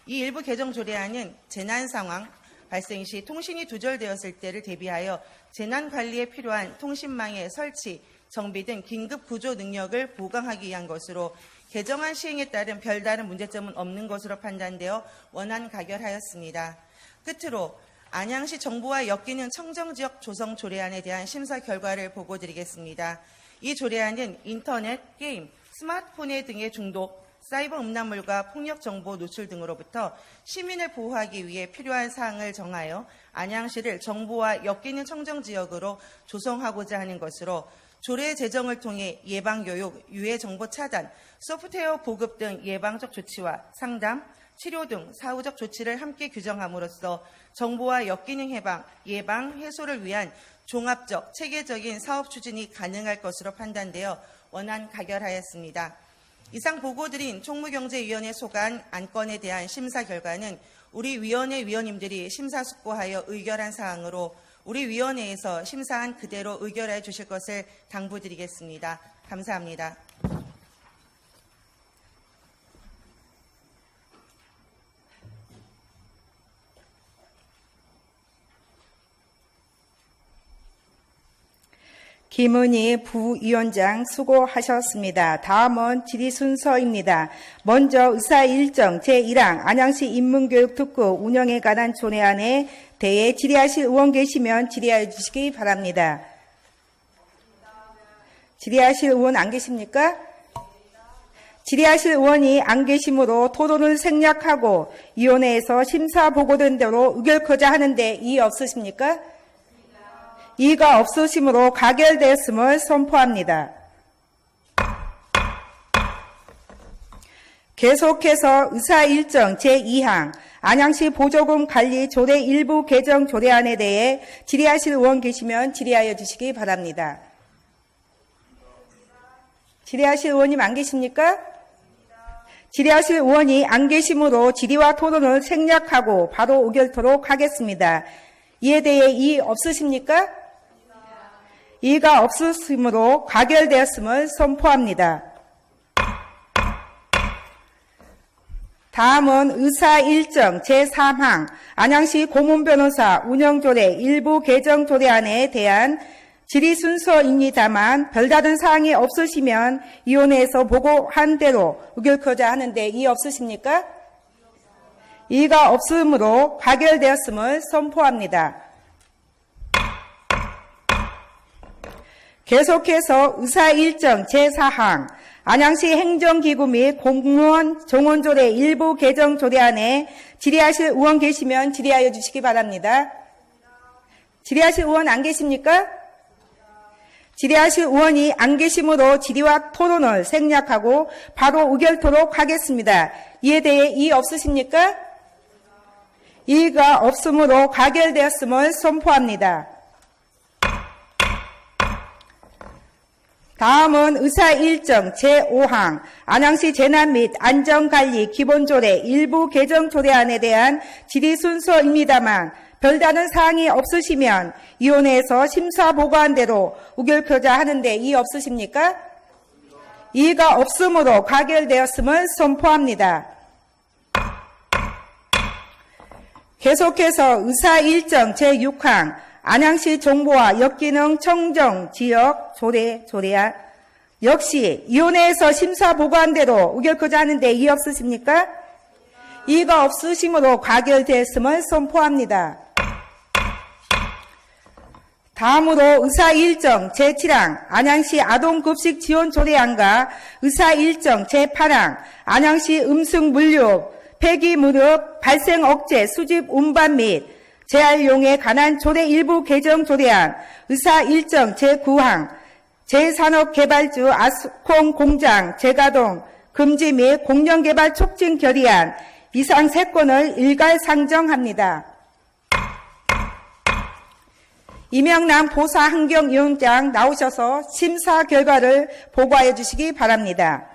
이 일부 개정 조례안은 재난 상황 발생 시 통신이 두절되었을 때를 대비하여 재난 관리에 필요한 통신망의 설치, 정비 등 긴급 구조 능력을 보강하기 위한 것으로 개정안 시행에 따른 별다른 문제점은 없는 것으로 판단되어 원안 가결하였습니다. 끝으로 안양시 정부와 엮이는 청정지역 조성 조례안에 대한 심사 결과를 보고드리겠습니다. 이 조례안은 인터넷, 게임, 스마트폰 등의 중독, 사이버 음란물과 폭력 정보 노출 등으로부터 시민을 보호하기 위해 필요한 사항을 정하여 안양시를 정부와 엮이는 청정지역으로 조성하고자 하는 것으로 조례 제정을 통해 예방교육, 유해정보 차단, 소프트웨어 보급 등 예방적 조치와 상담, 치료 등 사후적 조치를 함께 규정함으로써 정보와 역기능 예방, 해소를 위한 종합적, 체계적인 사업 추진이 가능할 것으로 판단되어 원안 가결하였습니다. 이상 보고드린 총무경제위원회 소관 안건에 대한 심사 결과는 우리 위원회 위원님들이 심사숙고하여 의결한 사항으로 우리 위원회에서 심사한 그대로 의결해 주실 것을 당부드리겠습니다. 감사합니다. 김은희 부위원장 수고하셨습니다. 다음은 질의 순서입니다. 먼저 의사 일정 제1항 안양시 인문교육특구 운영에 관한 조례안에 대해 질의하실 의원 계시면 질의하여 주시기 바랍니다. 질의하실 의원 안 계십니까? 질의하실 의원이 안 계시므로 토론을 생략하고 위원회에서 심사 보고된 대로 의결코자 하는데 이의 없으십니까? 이의가 없으시므로 가결되었음을 선포합니다. 계속해서 의사일정 제2항 안양시 보조금 관리 조례 일부 개정 조례안에 대해 질의하실 의원 계시면 질의하여 주시기 바랍니다. 질의하실 의원님 안 계십니까? 질의하실 의원이 안 계시므로 질의와 토론을 생략하고 바로 의결토록 하겠습니다. 이에 대해 이의 없으십니까? 이의가 없으시므로 가결되었음을 선포합니다. 다음은 의사일정 제3항 안양시 고문변호사 운영조례 일부 개정 조례안에 대한 질의 순서입니다만 별다른 사항이 없으시면 위원회에서 보고한 대로 의결코자 하는데 이의 없으십니까? 이의가 없으므로 가결되었음을 선포합니다. 계속해서 의사일정 제4항 안양시 행정기구 및 공무원 정원조례 일부 개정 조례안에 질의하실 의원 계시면 질의하여 주시기 바랍니다. 질의하실 의원 안 계십니까? 질의하실 의원이 안 계시므로 질의와 토론을 생략하고 바로 의결토록 하겠습니다. 이에 대해 이의 없으십니까? 이의가 없으므로 가결되었음을 선포합니다. 다음은 의사일정 제5항 안양시 재난 및 안전관리 기본조례 일부 개정 조례안에 대한 질의 순서입니다만 별다른 사항이 없으시면 위원회에서 심사 보고한 대로 의결코자 하는데 이의 없으십니까? 이의가 없으므로 가결되었음을 선포합니다. 계속해서 의사 일정 제6항 안양시 정보와 역기능 청정 지역 조례안 역시 위원회에서 심사 보고한 대로 의결코자 하는데 이의 없으십니까? 이의가 없으심으로 가결되었음을 선포합니다. 다음으로 의사 일정 제7항 안양시 아동급식 지원 조례안과 의사 일정 제8항 안양시 음식 물류 폐기 무력 발생 억제 수집 운반 및 재활용에 관한 조례 일부 개정 조례안 의사 일정 제9항 제산업개발주 아스콘 공장 재가동 금지 및 공정개발 촉진 결의안 이상 3건을 일괄 상정합니다. 이명남 보사환경위원장 나오셔서 심사 결과를 보고하여 주시기 바랍니다.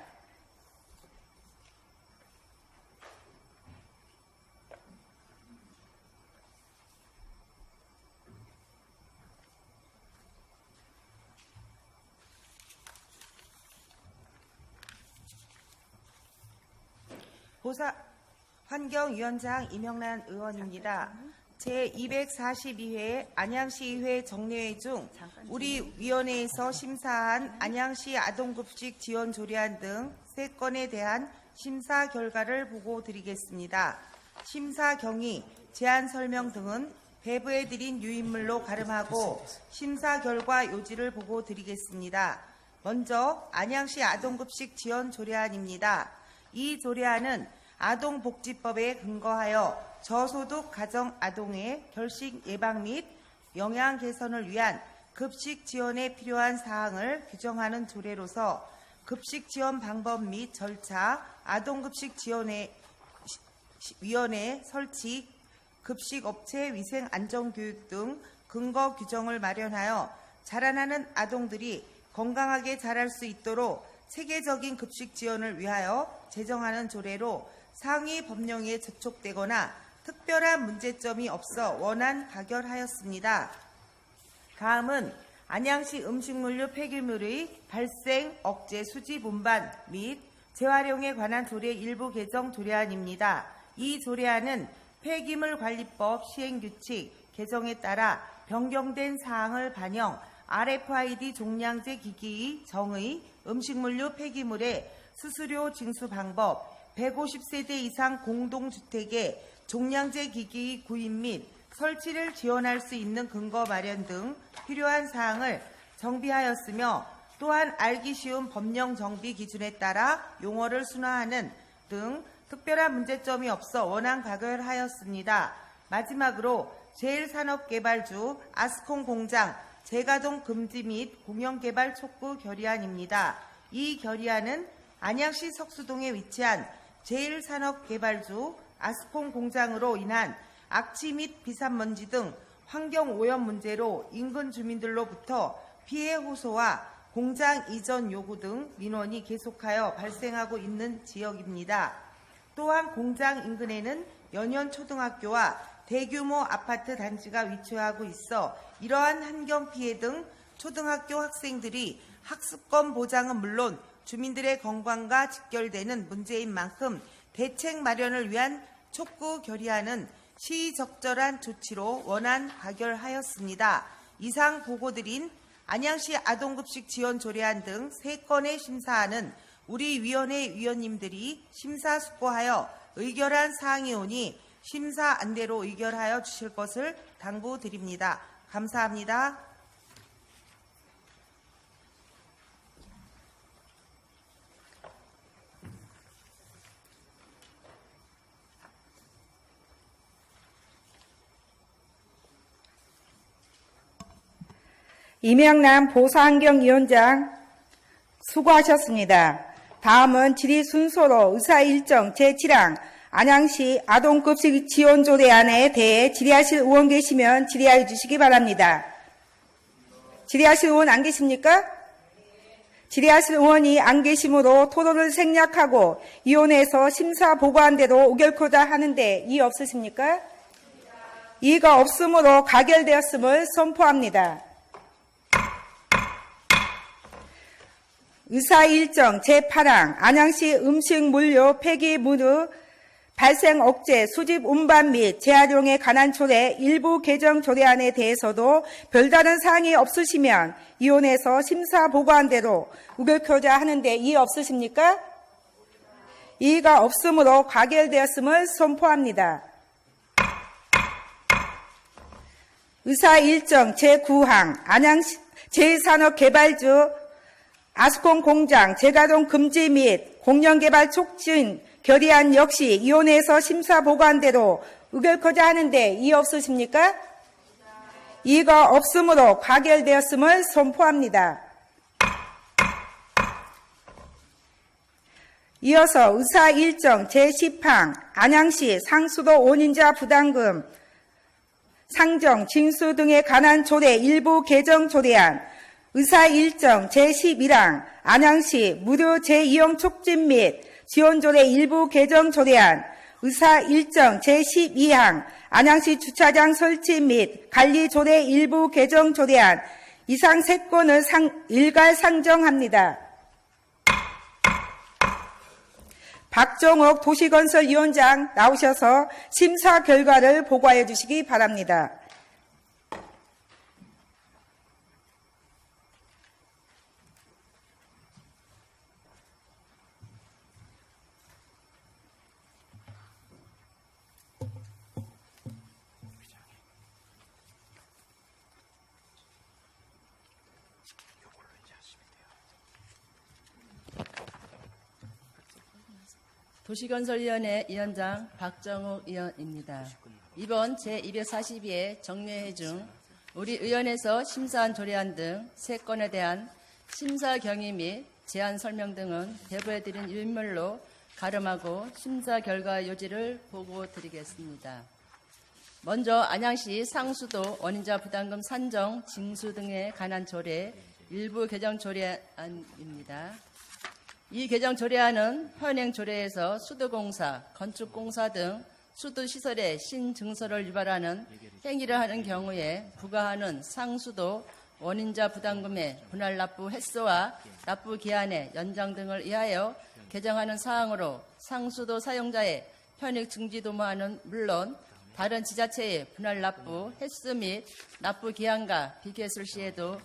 보사 환경위원장 이명란 의원입니다. 제242회 안양시의회 정례회 중 우리 위원회에서 심사한 안양시 아동급식 지원 조례안 등 3건에 대한 심사 결과를 보고드리겠습니다. 심사 경위, 제안 설명 등은 배부해드린 유인물로 가름하고 심사 결과 요지를 보고드리겠습니다. 먼저 안양시 아동급식 지원 조례안입니다. 이 조례안은 아동복지법에 근거하여 저소득 가정 아동의 결식 예방 및 영양 개선을 위한 급식 지원에 필요한 사항을 규정하는 조례로서 급식 지원 방법 및 절차, 아동급식 지원위원회 설치, 급식업체 위생 안전교육 등 근거 규정을 마련하여 자라나는 아동들이 건강하게 자랄 수 있도록 체계적인 급식 지원을 위하여 제정하는 조례로 상위 법령에 저촉되거나 특별한 문제점이 없어 원안 가결하였습니다. 다음은 안양시 음식물류 폐기물의 발생, 억제, 수집, 운반 및 재활용에 관한 조례 일부 개정 조례안입니다. 이 조례안은 폐기물관리법 시행규칙 개정에 따라 변경된 사항을 반영, RFID 종량제 기기의 정의, 음식물류 폐기물의 수수료 징수 방법, 150세대 이상 공동주택의 종량제 기기 구입 및 설치를 지원할 수 있는 근거 마련 등 필요한 사항을 정비하였으며 또한 알기 쉬운 법령 정비 기준에 따라 용어를 순화하는 등 특별한 문제점이 없어 원안 가결하였습니다. 마지막으로 제1산업개발주 아스콘 공장 재가동 금지 및 공영개발 촉구 결의안입니다. 이 결의안은 안양시 석수동에 위치한 제1산업개발주 아스콘 공장으로 인한 악취 및 비산먼지 등 환경오염 문제로 인근 주민들로부터 피해 호소와 공장 이전 요구 등 민원이 계속하여 발생하고 있는 지역입니다. 또한 공장 인근에는 연현 초등학교와 대규모 아파트 단지가 위치하고 있어 이러한 환경 피해 등 초등학교 학생들이 학습권 보장은 물론 주민들의 건강과 직결되는 문제인 만큼 대책 마련을 위한 촉구 결의안은 시적절한 조치로 원안 가결하였습니다. 이상 보고드린 안양시 아동급식 지원 조례안 등 3건의 심사안은 우리 위원회 위원님들이 심사숙고하여 의결한 사항이 오니 심사 안대로 의결하여 주실 것을 당부드립니다. 감사합니다. 이명남 보사환경위원장 수고하셨습니다. 다음은 질의 순서로 의사 일정 제7항 안양시 아동급식 지원 조례안에 대해 질의하실 의원 계시면 질의하여 주시기 바랍니다. 질의하실 의원 안 계십니까? 질의하실 의원이 안 계시므로 토론을 생략하고 위원회에서 심사 보고한 대로 의결코자 하는데 이의 없으십니까? 이의가 없으므로 가결되었음을 선포합니다. 의사 일정 제8항 안양시 음식 물류 폐기물 발생 억제, 수집 운반 및 재활용에 관한 조례 일부 개정 조례안에 대해서도 별다른 사항이 없으시면 위원회에서 심사 보고한 대로 의결표자 하는데 이의 없으십니까? 이의가 없으므로 가결되었음을 선포합니다. 의사 일정 제9항 안양 제1산업개발주 아스콘 공장 재가동 금지 및 공영개발 촉진 결의안 역시 위원회에서 심사 보고한 대로 의결코자 하는데 이의 없으십니까? 이의가 없으므로 가결되었음을 선포합니다. 이어서 의사 일정 제10항 안양시 상수도 원인자 부담금 상정, 징수 등에 관한 조례 일부 개정 조례안, 의사 일정 제11항 안양시 무료 재이용 촉진 및 지원 조례 일부 개정 조례안, 의사 일정 제12항 안양시 주차장 설치 및 관리 조례 일부 개정 조례안 이상 3건을 일괄 상정합니다. 박종옥 도시건설위원장 나오셔서 심사 결과를 보고하여 주시기 바랍니다. 도시건설위원회 위원장 박정욱 의원입니다. 이번 제242회 정례회 중 우리 의원에서 심사한 조례안 등 3건에 대한 심사 경위 및 제안 설명 등은 배부해드린 인물로 가름하고 심사 결과 요지를 보고드리겠습니다. 먼저 안양시 상수도 원인자 부담금 산정, 징수 등에 관한 조례 일부 개정 조례안입니다. 이 개정 조례안은 현행 조례에서 수도공사, 건축공사 등 수도시설의 신증서를 유발하는 행위를 하는 경우에 부과하는 상수도 원인자 부담금의 분할 납부 횟수와 납부 기한의 연장 등을 위하여 개정하는 사항으로 상수도 사용자의 편익 증지 도모하는 물론 다른 지자체의 분할 납부 횟수 및 납부 기한과 비교했을 시에도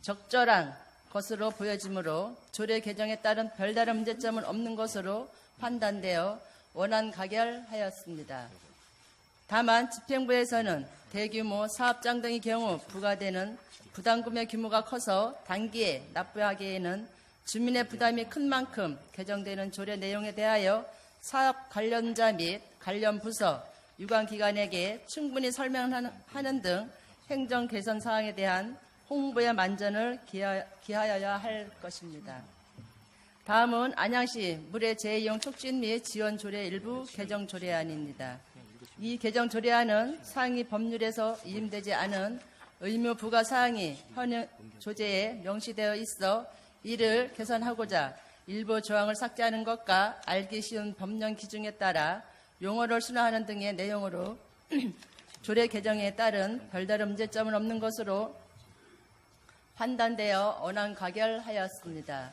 적절한 것으로 보여지므로 조례 개정에 따른 별다른 문제점은 없는 것으로 판단되어 원안 가결하였습니다. 다만 집행부에서는 대규모 사업장 등의 경우 부과되는 부담금의 규모가 커서 단기에 납부하기에는 주민의 부담이 큰 만큼 개정되는 조례 내용에 대하여 사업 관련자 및 관련 부서, 유관기관에게 충분히 설명하는 등 행정 개선 사항에 대한 홍보의 만전을 기하여야 할 것입니다. 다음은 안양시 물의 재이용 촉진 및 지원 조례 일부 개정 조례안입니다. 이 개정 조례안은 상위 법률에서 이임되지 않은 의무 부과 사항이 현행 조제에 명시되어 있어 이를 개선하고자 일부 조항을 삭제하는 것과 알기 쉬운 법령 기준에 따라 용어를 순화하는 등의 내용으로 조례 개정에 따른 별다른 문제점은 없는 것으로 판단되어 원안 가결하였습니다.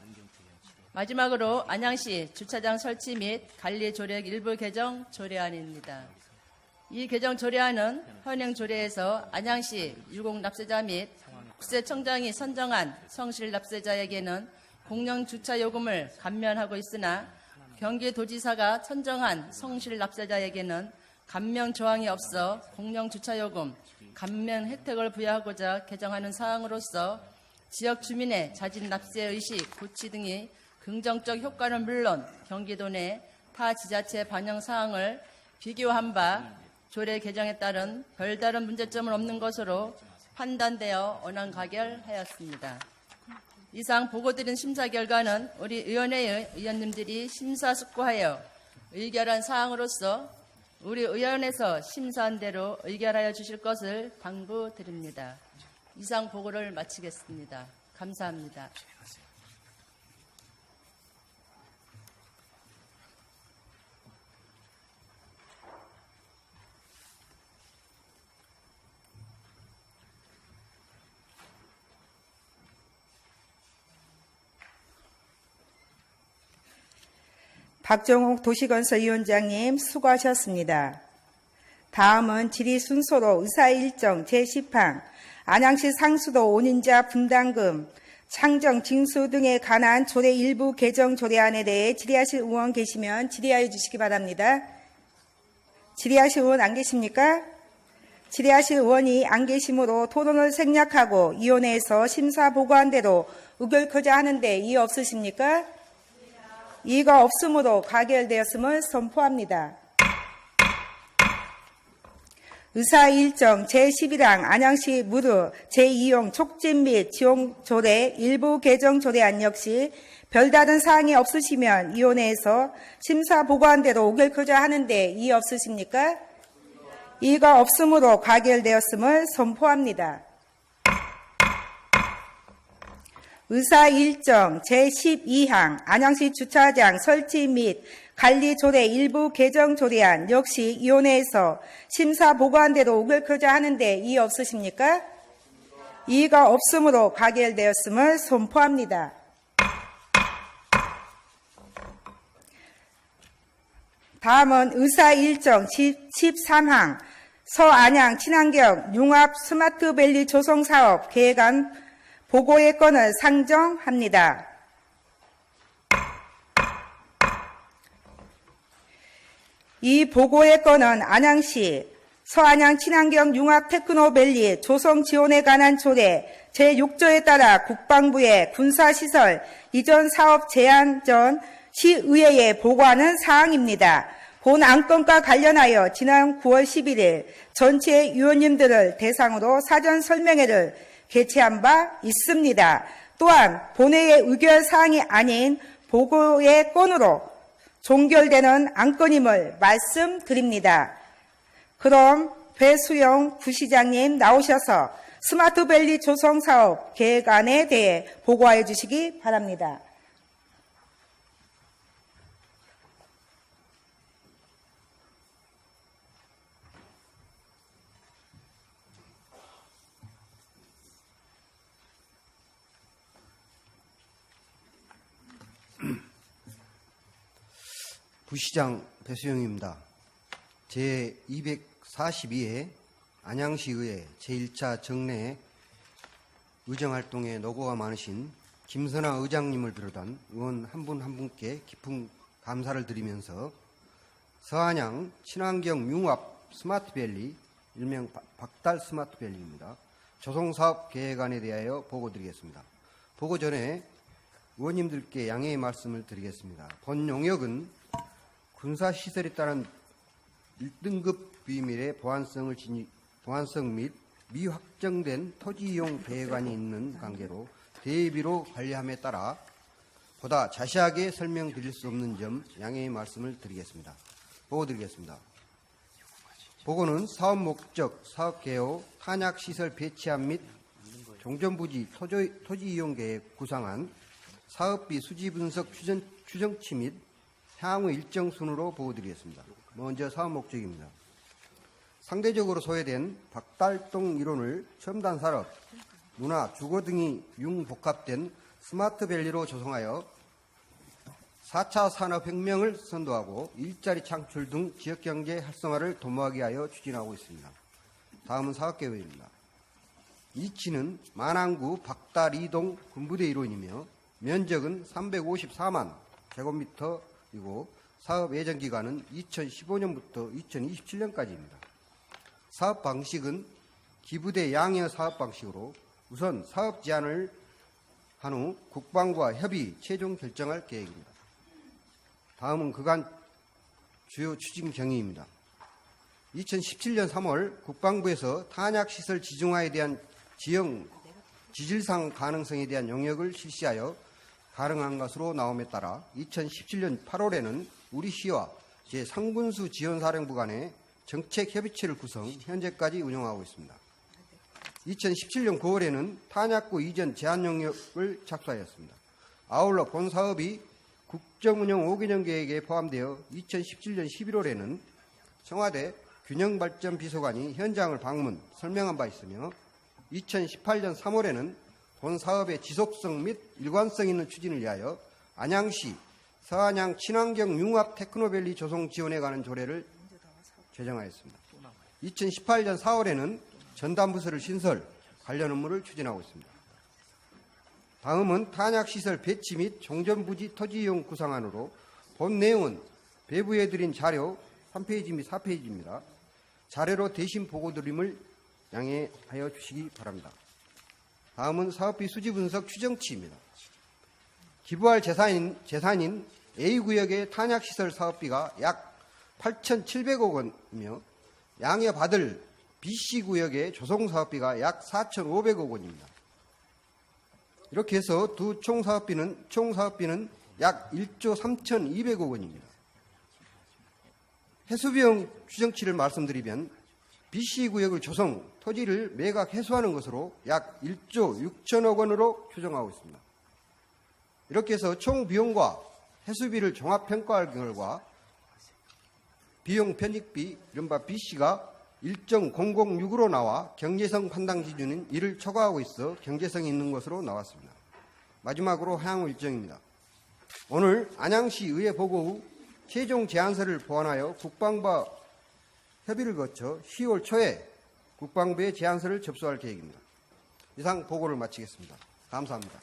마지막으로 안양시 주차장 설치 및 관리 조례 일부 개정 조례안입니다. 이 개정 조례안은 현행 조례에서 안양시 유공 납세자 및 국세청장이 선정한 성실 납세자에게는 공영 주차 요금을 감면하고 있으나 경기도지사가 선정한 성실 납세자에게는 감면 조항이 없어 공영 주차 요금 감면 혜택을 부여하고자 개정하는 사항으로서 지역 주민의 자진 납세 의식 고취 등의 긍정적 효과는 물론 경기도 내 타 지자체 반영 사항을 비교한 바 조례 개정에 따른 별다른 문제점은 없는 것으로 판단되어 원안 가결하였습니다. 이상 보고드린 심사 결과는 우리 의원회의 의원님들이 심사숙고하여 의결한 사항으로서 우리 의원에서 심사한 대로 의결하여 주실 것을 당부드립니다. 이상 보고를 마치겠습니다. 감사합니다. 박정욱 도시건설위원장님 수고하셨습니다. 다음은 질의 순서로 의사일정 제10항 안양시 상수도 5인자 분담금 창정 징수 등에 관한 조례 일부 개정 조례안에 대해 질의하실 의원 계시면 질의하여 주시기 바랍니다. 질의하실 의원 안 계십니까? 질의하실 의원이 안 계시므로 토론을 생략하고 위원회에서 심사 보고한 대로 의결코자 하는데 이의 없으십니까? 이의가 없으므로 가결되었음을 선포합니다. 의사일정 제11항 안양시 무르 제2용 촉진 및 지용 조례 일부 개정 조례안 역시 별다른 사항이 없으시면 위원회에서 심사 보고한 대로 의결코자 하는데 이의 없으십니까? 이의가 없으므로 가결되었음을 선포합니다. 의사일정 제12항 안양시 주차장 설치 및 관리 조례 일부 개정 조례안 역시 위원회에서 심사 보고한 대로 의결코자 하는데 이의 없으십니까? 이의가 없으므로 가결되었음을 선포합니다. 다음은 의사일정 13항 서안양 친환경 융합 스마트밸리 조성사업 계획안 보고의 건을 상정합니다. 이 보고의 건은 안양시 서안양 친환경 융합 테크노밸리 조성 지원에 관한 조례 제6조에 따라 국방부의 군사시설 이전 사업 제한 전 시의회에 보고하는 사항입니다. 본 안건과 관련하여 지난 9월 11일 전체 위원님들을 대상으로 사전 설명회를 개최한 바 있습니다. 또한 본회의 의결 사항이 아닌 보고의 건으로 종결되는 안건임을 말씀드립니다. 그럼 배수영 부시장님 나오셔서 스마트밸리 조성사업 계획안에 대해 보고하여 주시기 바랍니다. 부시장 배수영입니다. 제242회 안양시의회 제1차 정례 의정활동에 노고가 많으신 김선아 의장님을 비롯한 의원 한 분 한 분께 깊은 감사를 드리면서 서안양 친환경 융합 스마트밸리 일명 박달 스마트밸리입니다. 조성사업 계획안에 대하여 보고드리겠습니다. 보고 전에 의원님들께 양해의 말씀을 드리겠습니다. 본 용역은 군사시설에 따른 1등급 비밀의 보안성 및 미확정된 토지이용 계획안이 있는 관계로 대비로 관리함에 따라 보다 자세하게 설명드릴 수 없는 점 양해의 말씀을 드리겠습니다. 보고 드리겠습니다. 보고는 사업 목적, 사업 개요, 탄약시설 배치안 및 종전부지 토지이용 계획 구상안, 사업비 수지 분석 추정치 및 향후 일정 순으로 보고드리겠습니다. 먼저 사업 목적입니다. 상대적으로 소외된 박달동 일원을 첨단 산업, 문화, 주거 등이 융복합된 스마트밸리로 조성하여 4차 산업혁명을 선도하고 일자리 창출 등 지역경제 활성화를 도모하기 위하여 추진하고 있습니다. 다음은 사업계획입니다. 위치는 만안구 박달 2동 군부대 1호이며 면적은 354만 제곱미터이고 사업 예정기간은 2015년부터 2027년까지입니다. 사업 방식은 기부대 양형 사업 방식으로 우선 사업 제안을 한 후 국방부와 협의 최종 결정할 계획입니다. 다음은 그간 주요 추진 경위입니다. 2017년 3월 국방부에서 탄약시설 지중화에 대한 지질상 가능성에 대한 용역을 실시하여 가능한 것으로 나옴에 따라 2017년 8월에는 우리 시와 제3군수 지원사령부 간의 정책협의체를 구성, 현재까지 운영하고 있습니다. 2017년 9월에는 탄약구 이전 제한 용역을 착수하였습니다. 아울러 본 사업이 국정운영 5개년 계획에 포함되어 2017년 11월에는 청와대 균형발전비서관이 현장을 방문, 설명한 바 있으며 2018년 3월에는 본 사업의 지속성 및 일관성 있는 추진을 위하여 안양시 서안양 친환경 융합 테크노밸리 조성 지원에 관한 조례를 제정하였습니다. 2018년 4월에는 전담부서를 신설, 관련 업무를 추진하고 있습니다. 다음은 탄약시설 배치 및 종전부지 토지이용 구상안으로 본 내용은 배부해드린 자료 3페이지 및 4페이지입니다. 자료로 대신 보고드림을 양해하여 주시기 바랍니다. 다음은 사업비 수지 분석 추정치입니다. 기부할 재산인 A구역의 탄약시설 사업비가 약 8,700억 원이며 양해받을 B씨구역의 조성사업비가 약 4,500억 원입니다. 이렇게 해서 두 총 사업비는 약 1조 3,200억 원입니다. 해수비용 추정치를 말씀드리면 B씨구역을 조성, 토지를 매각 해소하는 것으로 약 1조 6천억 원으로 추정하고 있습니다. 이렇게 해서 총 비용과 해수비를 종합평가할 결과 비용 편익비, 이른바 B씨가 1.006으로 나와 경제성 판단 기준인 이를 초과하고 있어 경제성이 있는 것으로 나왔습니다. 마지막으로 향후 일정입니다. 오늘 안양시 의회 보고 후 최종 제안서를 보완하여 국방부와 협의를 거쳐 10월 초에 국방부에 제안서를 접수할 계획입니다. 이상 보고를 마치겠습니다. 감사합니다.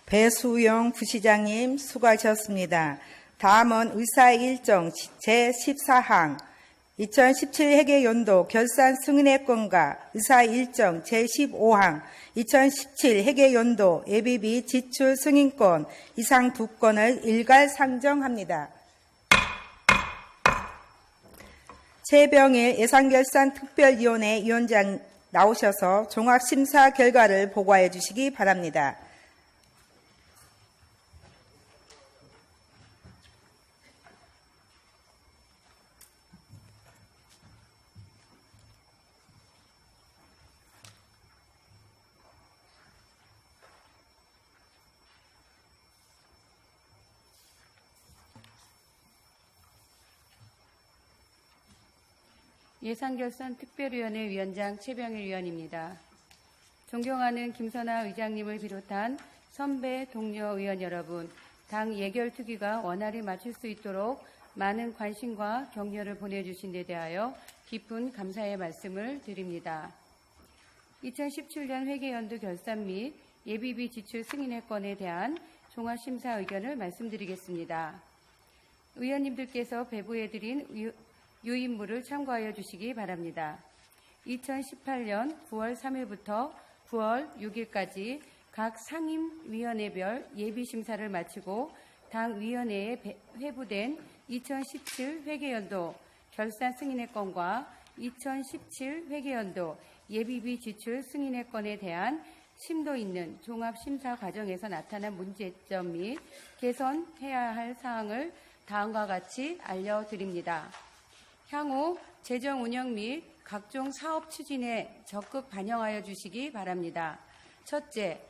배수영 부시장님 수고하셨습니다. 다음은 의사의 일정 제14항 2017 회계연도 결산 승인의권과 의사의 일정 제15항 2017 회계연도 예비비 지출 승인권 이상 두 건을 일괄 상정합니다. 최병일 예산결산특별위원회 위원장 나오셔서 종합심사 결과를 보고해 주시기 바랍니다. 예산결산특별위원회 위원장 최병일 위원입니다. 존경하는 김선아 의장님을 비롯한 선배 동료 의원 여러분, 당 예결특위가 원활히 마칠 수 있도록 많은 관심과 격려를 보내주신 데 대하여 깊은 감사의 말씀을 드립니다. 2017년 회계연도 결산 및 예비비 지출 승인의 건에 대한 종합심사 의견을 말씀드리겠습니다. 의원님들께서 배부해드린 유인물을 참고하여 주시기 바랍니다. 2018년 9월 3일부터 9월 6일까지 각 상임위원회별 예비심사를 마치고 당 위원회에 회부된 2017 회계연도 결산 승인의 건과 2017 회계연도 예비비 지출 승인의 건에 대한 심도 있는 종합심사 과정에서 나타난 문제점 및 개선해야 할 사항을 다음과 같이 알려드립니다. 향후 재정 운영 및 각종 사업 추진에 적극 반영하여 주시기 바랍니다. 첫째,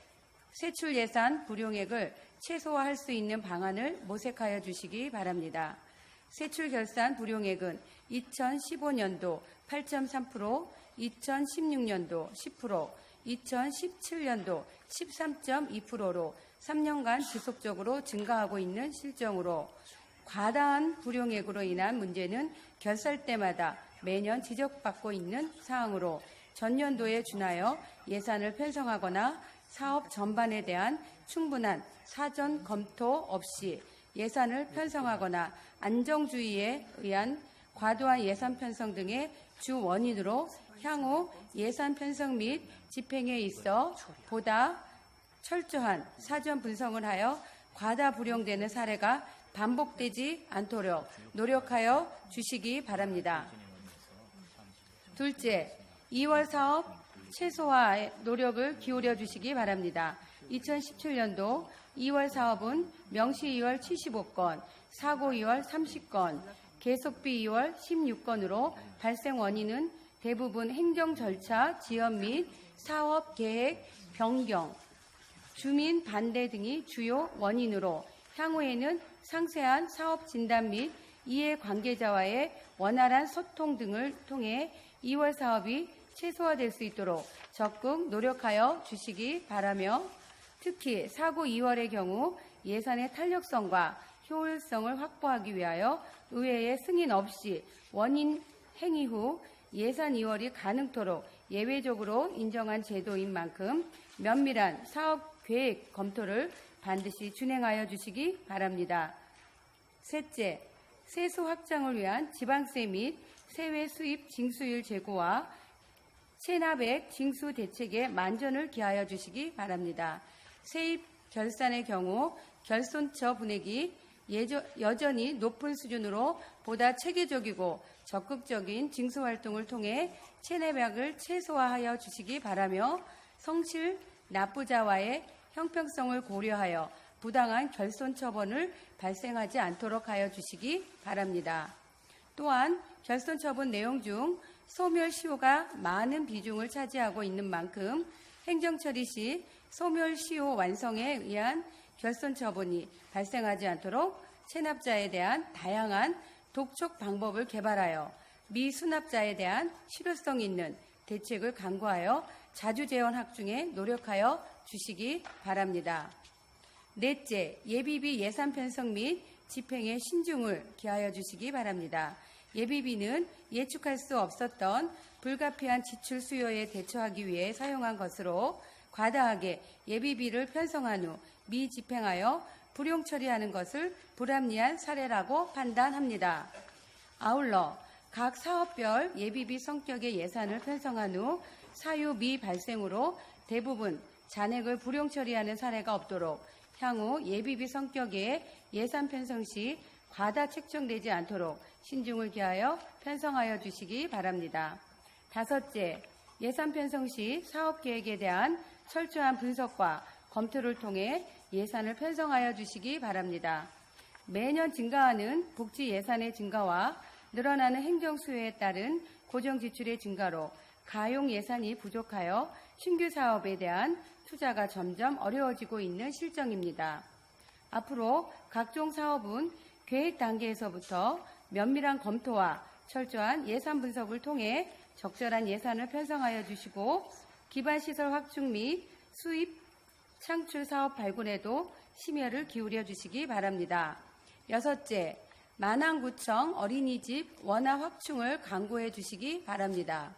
세출 예산 불용액을 최소화할 수 있는 방안을 모색하여 주시기 바랍니다. 세출 결산 불용액은 2015년도 8.3%, 2016년도 10%, 2017년도 13.2%로 3년간 지속적으로 증가하고 있는 실정으로 과다한 불용액으로 인한 문제는 결산 때마다 매년 지적받고 있는 사항으로 전년도에 준하여 예산을 편성하거나 사업 전반에 대한 충분한 사전 검토 없이 예산을 편성하거나 안정주의에 의한 과도한 예산 편성 등의 주 원인으로 향후 예산 편성 및 집행에 있어 보다 철저한 사전 분석을 하여 과다 불용되는 사례가 반복되지 않도록 노력하여 주시기 바랍니다. 둘째, 2월 사업 최소화에 노력을 기울여 주시기 바랍니다. 2017년도 2월 사업은 명시 2월 75건, 사고 2월 30건, 계속비 2월 16건으로 발생 원인은 대부분 행정 절차 지연 및 사업 계획 변경, 주민 반대 등이 주요 원인으로 향후에는 상세한 사업 진단 및 이해 관계자와의 원활한 소통 등을 통해 2월 사업이 최소화될 수 있도록 적극 노력하여 주시기 바라며 특히 사고 2월의 경우 예산의 탄력성과 효율성을 확보하기 위하여 의회의 승인 없이 원인 행위 후 예산 2월이 가능토록 예외적으로 인정한 제도인 만큼 면밀한 사업 계획 검토를 반드시 진행하여 주시기 바랍니다. 셋째, 세수 확장을 위한 지방세 및 세외 수입 징수율 제고와 체납액 징수 대책에 만전을 기하여 주시기 바랍니다. 세입 결산의 경우 결손처 분액이 여전히 높은 수준으로 보다 체계적이고 적극적인 징수 활동을 통해 체납액을 최소화하여 주시기 바라며 성실 납부자와의 형평성을 고려하여 부당한 결손 처분을 발생하지 않도록 하여 주시기 바랍니다. 또한 결손 처분 내용 중 소멸시효가 많은 비중을 차지하고 있는 만큼 행정처리 시 소멸시효 완성에 의한 결손 처분이 발생하지 않도록 체납자에 대한 다양한 독촉 방법을 개발하여 미수납자에 대한 실효성 있는 대책을 강구하여 자주재원 확충에 노력하여 주시기 바랍니다. 넷째, 예비비 예산 편성 및 집행의 신중을 기하여 주시기 바랍니다. 예비비는 예측할 수 없었던 불가피한 지출 수요에 대처하기 위해 사용한 것으로 과다하게 예비비를 편성한 후 미집행하여 불용 처리하는 것을 불합리한 사례라고 판단합니다. 아울러 각 사업별 예비비 성격의 예산을 편성한 후 사유 미발생으로 대부분 잔액을 불용 처리하는 사례가 없도록 향후 예비비 성격의 예산 편성 시 과다 책정되지 않도록 신중을 기하여 편성하여 주시기 바랍니다. 다섯째, 예산 편성 시 사업 계획에 대한 철저한 분석과 검토를 통해 예산을 편성하여 주시기 바랍니다. 매년 증가하는 복지 예산의 증가와 늘어나는 행정 수요에 따른 고정 지출의 증가로 가용 예산이 부족하여 신규 사업에 대한 투자가 점점 어려워지고 있는 실정입니다. 앞으로 각종 사업은 계획 단계에서부터 면밀한 검토와 철저한 예산 분석을 통해 적절한 예산을 편성하여 주시고 기반시설 확충 및 수입 창출 사업 발굴에도 심혈을 기울여 주시기 바랍니다. 여섯째, 만안구청 어린이집 원화 확충을 강구해 주시기 바랍니다.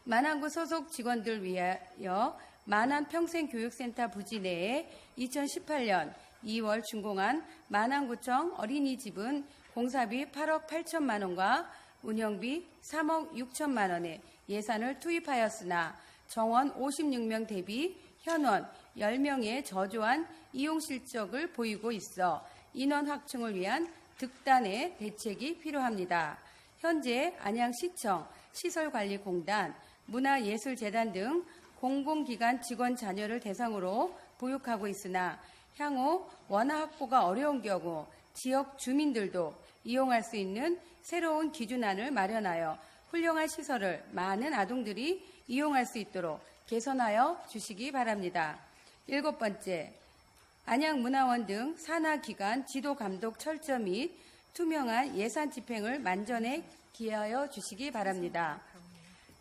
만안구 소속 직원들 위하여 만안평생교육센터 부지 내에 2018년 2월 준공한 만안구청 어린이집은 공사비 8억 8천만 원과 운영비 3억 6천만 원의 예산을 투입하였으나 정원 56명 대비 현원 10명의 저조한 이용 실적을 보이고 있어 인원 확충을 위한 득단의 대책이 필요합니다. 현재 안양시청 시설관리공단, 문화예술재단 등 공공기관 직원 자녀를 대상으로 보육하고 있으나 향후 원화 확보가 어려운 경우 지역 주민들도 이용할 수 있는 새로운 기준안을 마련하여 훌륭한 시설을 많은 아동들이 이용할 수 있도록 개선하여 주시기 바랍니다. 일곱 번째, 안양문화원 등 산하기관 지도감독 철저 및 투명한 예산 집행을 만전에 기하여 주시기 바랍니다.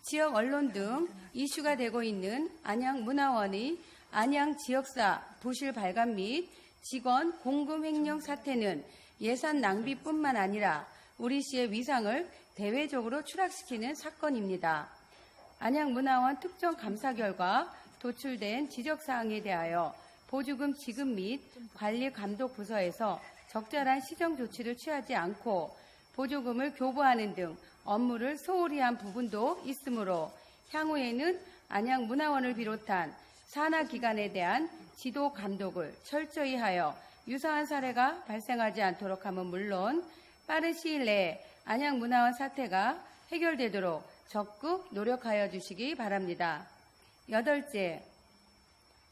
지역 언론 등 이슈가 되고 있는 안양문화원의 안양 지역사 부실 발간 및 직원 공금 횡령 사태는 예산 낭비뿐만 아니라 우리 시의 위상을 대외적으로 추락시키는 사건입니다. 안양문화원 특정 감사 결과 도출된 지적사항에 대하여 보조금 지급 및 관리 감독 부서에서 적절한 시정 조치를 취하지 않고 보조금을 교부하는 등 업무를 소홀히 한 부분도 있으므로 향후에는 안양문화원을 비롯한 산하기관에 대한 지도 감독을 철저히 하여 유사한 사례가 발생하지 않도록 하면 물론 빠른 시일 내에 안양문화원 사태가 해결되도록 적극 노력하여 주시기 바랍니다. 여덟째,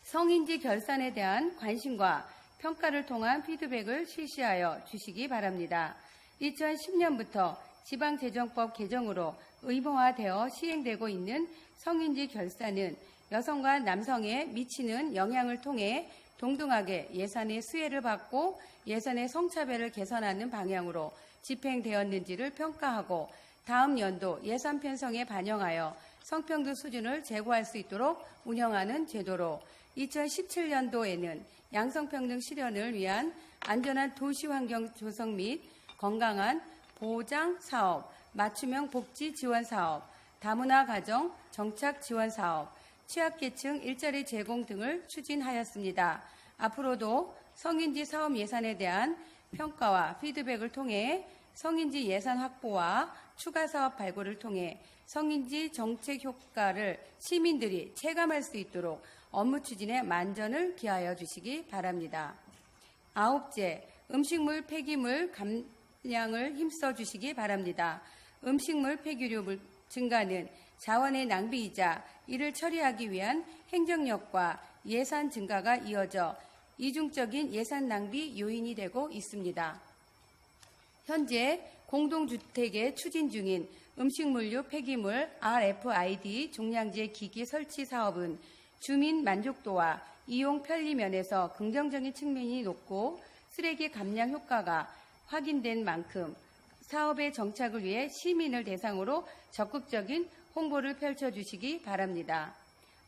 성인지 결산에 대한 관심과 평가를 통한 피드백을 실시하여 주시기 바랍니다. 2010년부터 지방재정법 개정으로 의무화되어 시행되고 있는 성인지 결산은 여성과 남성에 미치는 영향을 통해 동등하게 예산의 수혜를 받고 예산의 성차별을 개선하는 방향으로 집행되었는지를 평가하고 다음 연도 예산 편성에 반영하여 성평등 수준을 제고할 수 있도록 운영하는 제도로 2017년도에는 양성평등 실현을 위한 안전한 도시환경 조성 및 건강한 보장 사업, 맞춤형 복지 지원 사업, 다문화 가정 정착 지원 사업, 취약계층 일자리 제공 등을 추진하였습니다. 앞으로도 성인지 사업 예산에 대한 평가와 피드백을 통해 성인지 예산 확보와 추가 사업 발굴을 통해 성인지 정책 효과를 시민들이 체감할 수 있도록 업무 추진에 만전을 기하여 주시기 바랍니다. 9째, 음식물 폐기물 감량을 힘써 주시기 바랍니다. 음식물 폐기류 증가는 자원의 낭비이자 이를 처리하기 위한 행정력과 예산 증가가 이어져 이중적인 예산 낭비 요인이 되고 있습니다. 현재 공동주택에 추진 중인 음식물류 폐기물 RFID 종량제 기기 설치 사업은 주민 만족도와 이용 편리 면에서 긍정적인 측면이 높고 쓰레기 감량 효과가 확인된 만큼 사업의 정착을 위해 시민을 대상으로 적극적인 홍보를 펼쳐주시기 바랍니다.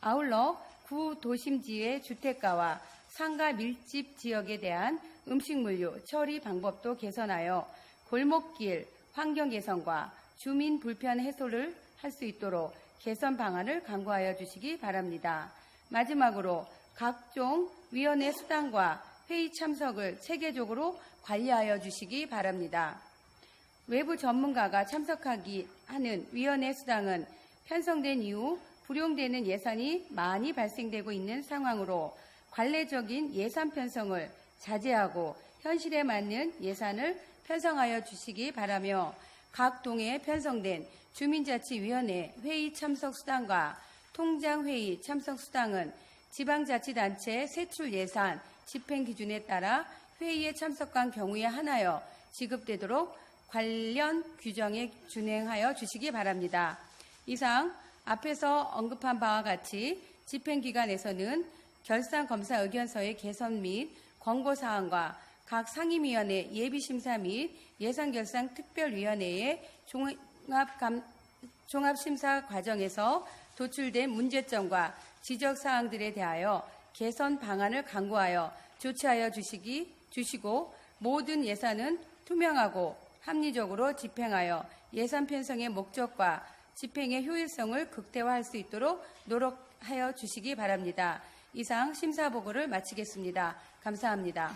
아울러 구도심지의 주택가와 상가 밀집 지역에 대한 음식물류 처리 방법도 개선하여 골목길 환경 개선과 주민 불편 해소를 할 수 있도록 개선 방안을 강구하여 주시기 바랍니다. 마지막으로 각종 위원회 수당과 회의 참석을 체계적으로 관리하여 주시기 바랍니다. 외부 전문가가 참석하기 하는 위원회 수당은 편성된 이후 불용되는 예산이 많이 발생되고 있는 상황으로 관례적인 예산 편성을 자제하고 현실에 맞는 예산을 편성하여 주시기 바라며 각 동에 편성된 주민자치위원회 회의 참석 수당과 통장회의 참석 수당은 지방자치단체 세출 예산 집행 기준에 따라 회의에 참석한 경우에 한하여 지급되도록 관련 규정에 준행하여 주시기 바랍니다. 이상 앞에서 언급한 바와 같이 집행기관에서는 결산검사 의견서의 개선 및 권고사항과 각 상임위원회 예비심사 및 예산결산특별위원회의 종합심사 과정에서 도출된 문제점과 지적사항들에 대하여 개선 방안을 강구하여 조치하여 주시고 모든 예산은 투명하고 합리적으로 집행하여 예산 편성의 목적과 집행의 효율성을 극대화할 수 있도록 노력하여 주시기 바랍니다. 이상 심사보고를 마치겠습니다. 감사합니다.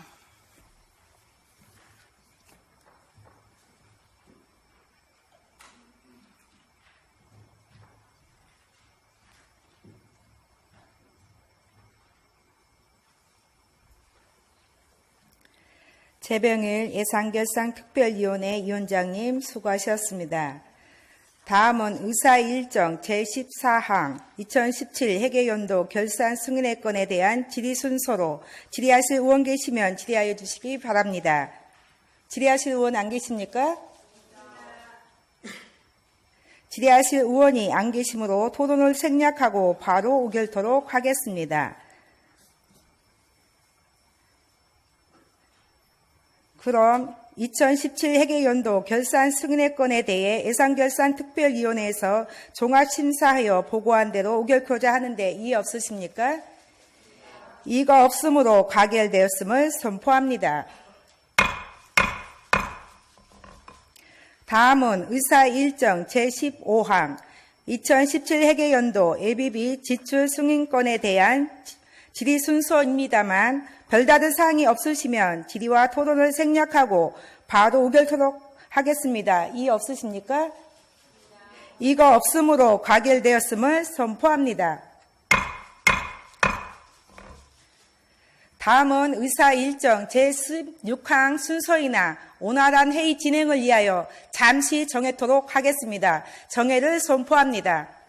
최병일 예산결산특별위원회 위원장님 수고하셨습니다. 다음은 의사일정 제14항 2017 회계연도 결산 승인의 건에 대한 질의 순서로 질의하실 의원 계시면 질의하여 주시기 바랍니다. 질의하실 의원 안 계십니까? 질의하실 의원이 안 계시므로 토론을 생략하고 바로 의결토록 하겠습니다. 그럼 2017 회계연도 결산 승인의 건에 대해 예산결산특별위원회에서 종합심사하여 보고한 대로 의결코자 하는데 이의 없으십니까? 이의가 없으므로 가결되었음을 선포합니다. 다음은 의사일정 제15항 2017 회계연도 예비비 지출 승인건에 대한 질의 순서입니다만 별다른 사항이 없으시면 질의와 토론을 생략하고 바로 의결토록 하겠습니다. 이의 없으십니까? 이거 없으므로 가결되었음을 선포합니다. 다음은 의사일정 제16항 순서이나 원활한 회의 진행을 위하여 잠시 정해토록 하겠습니다. 정회를 선포합니다.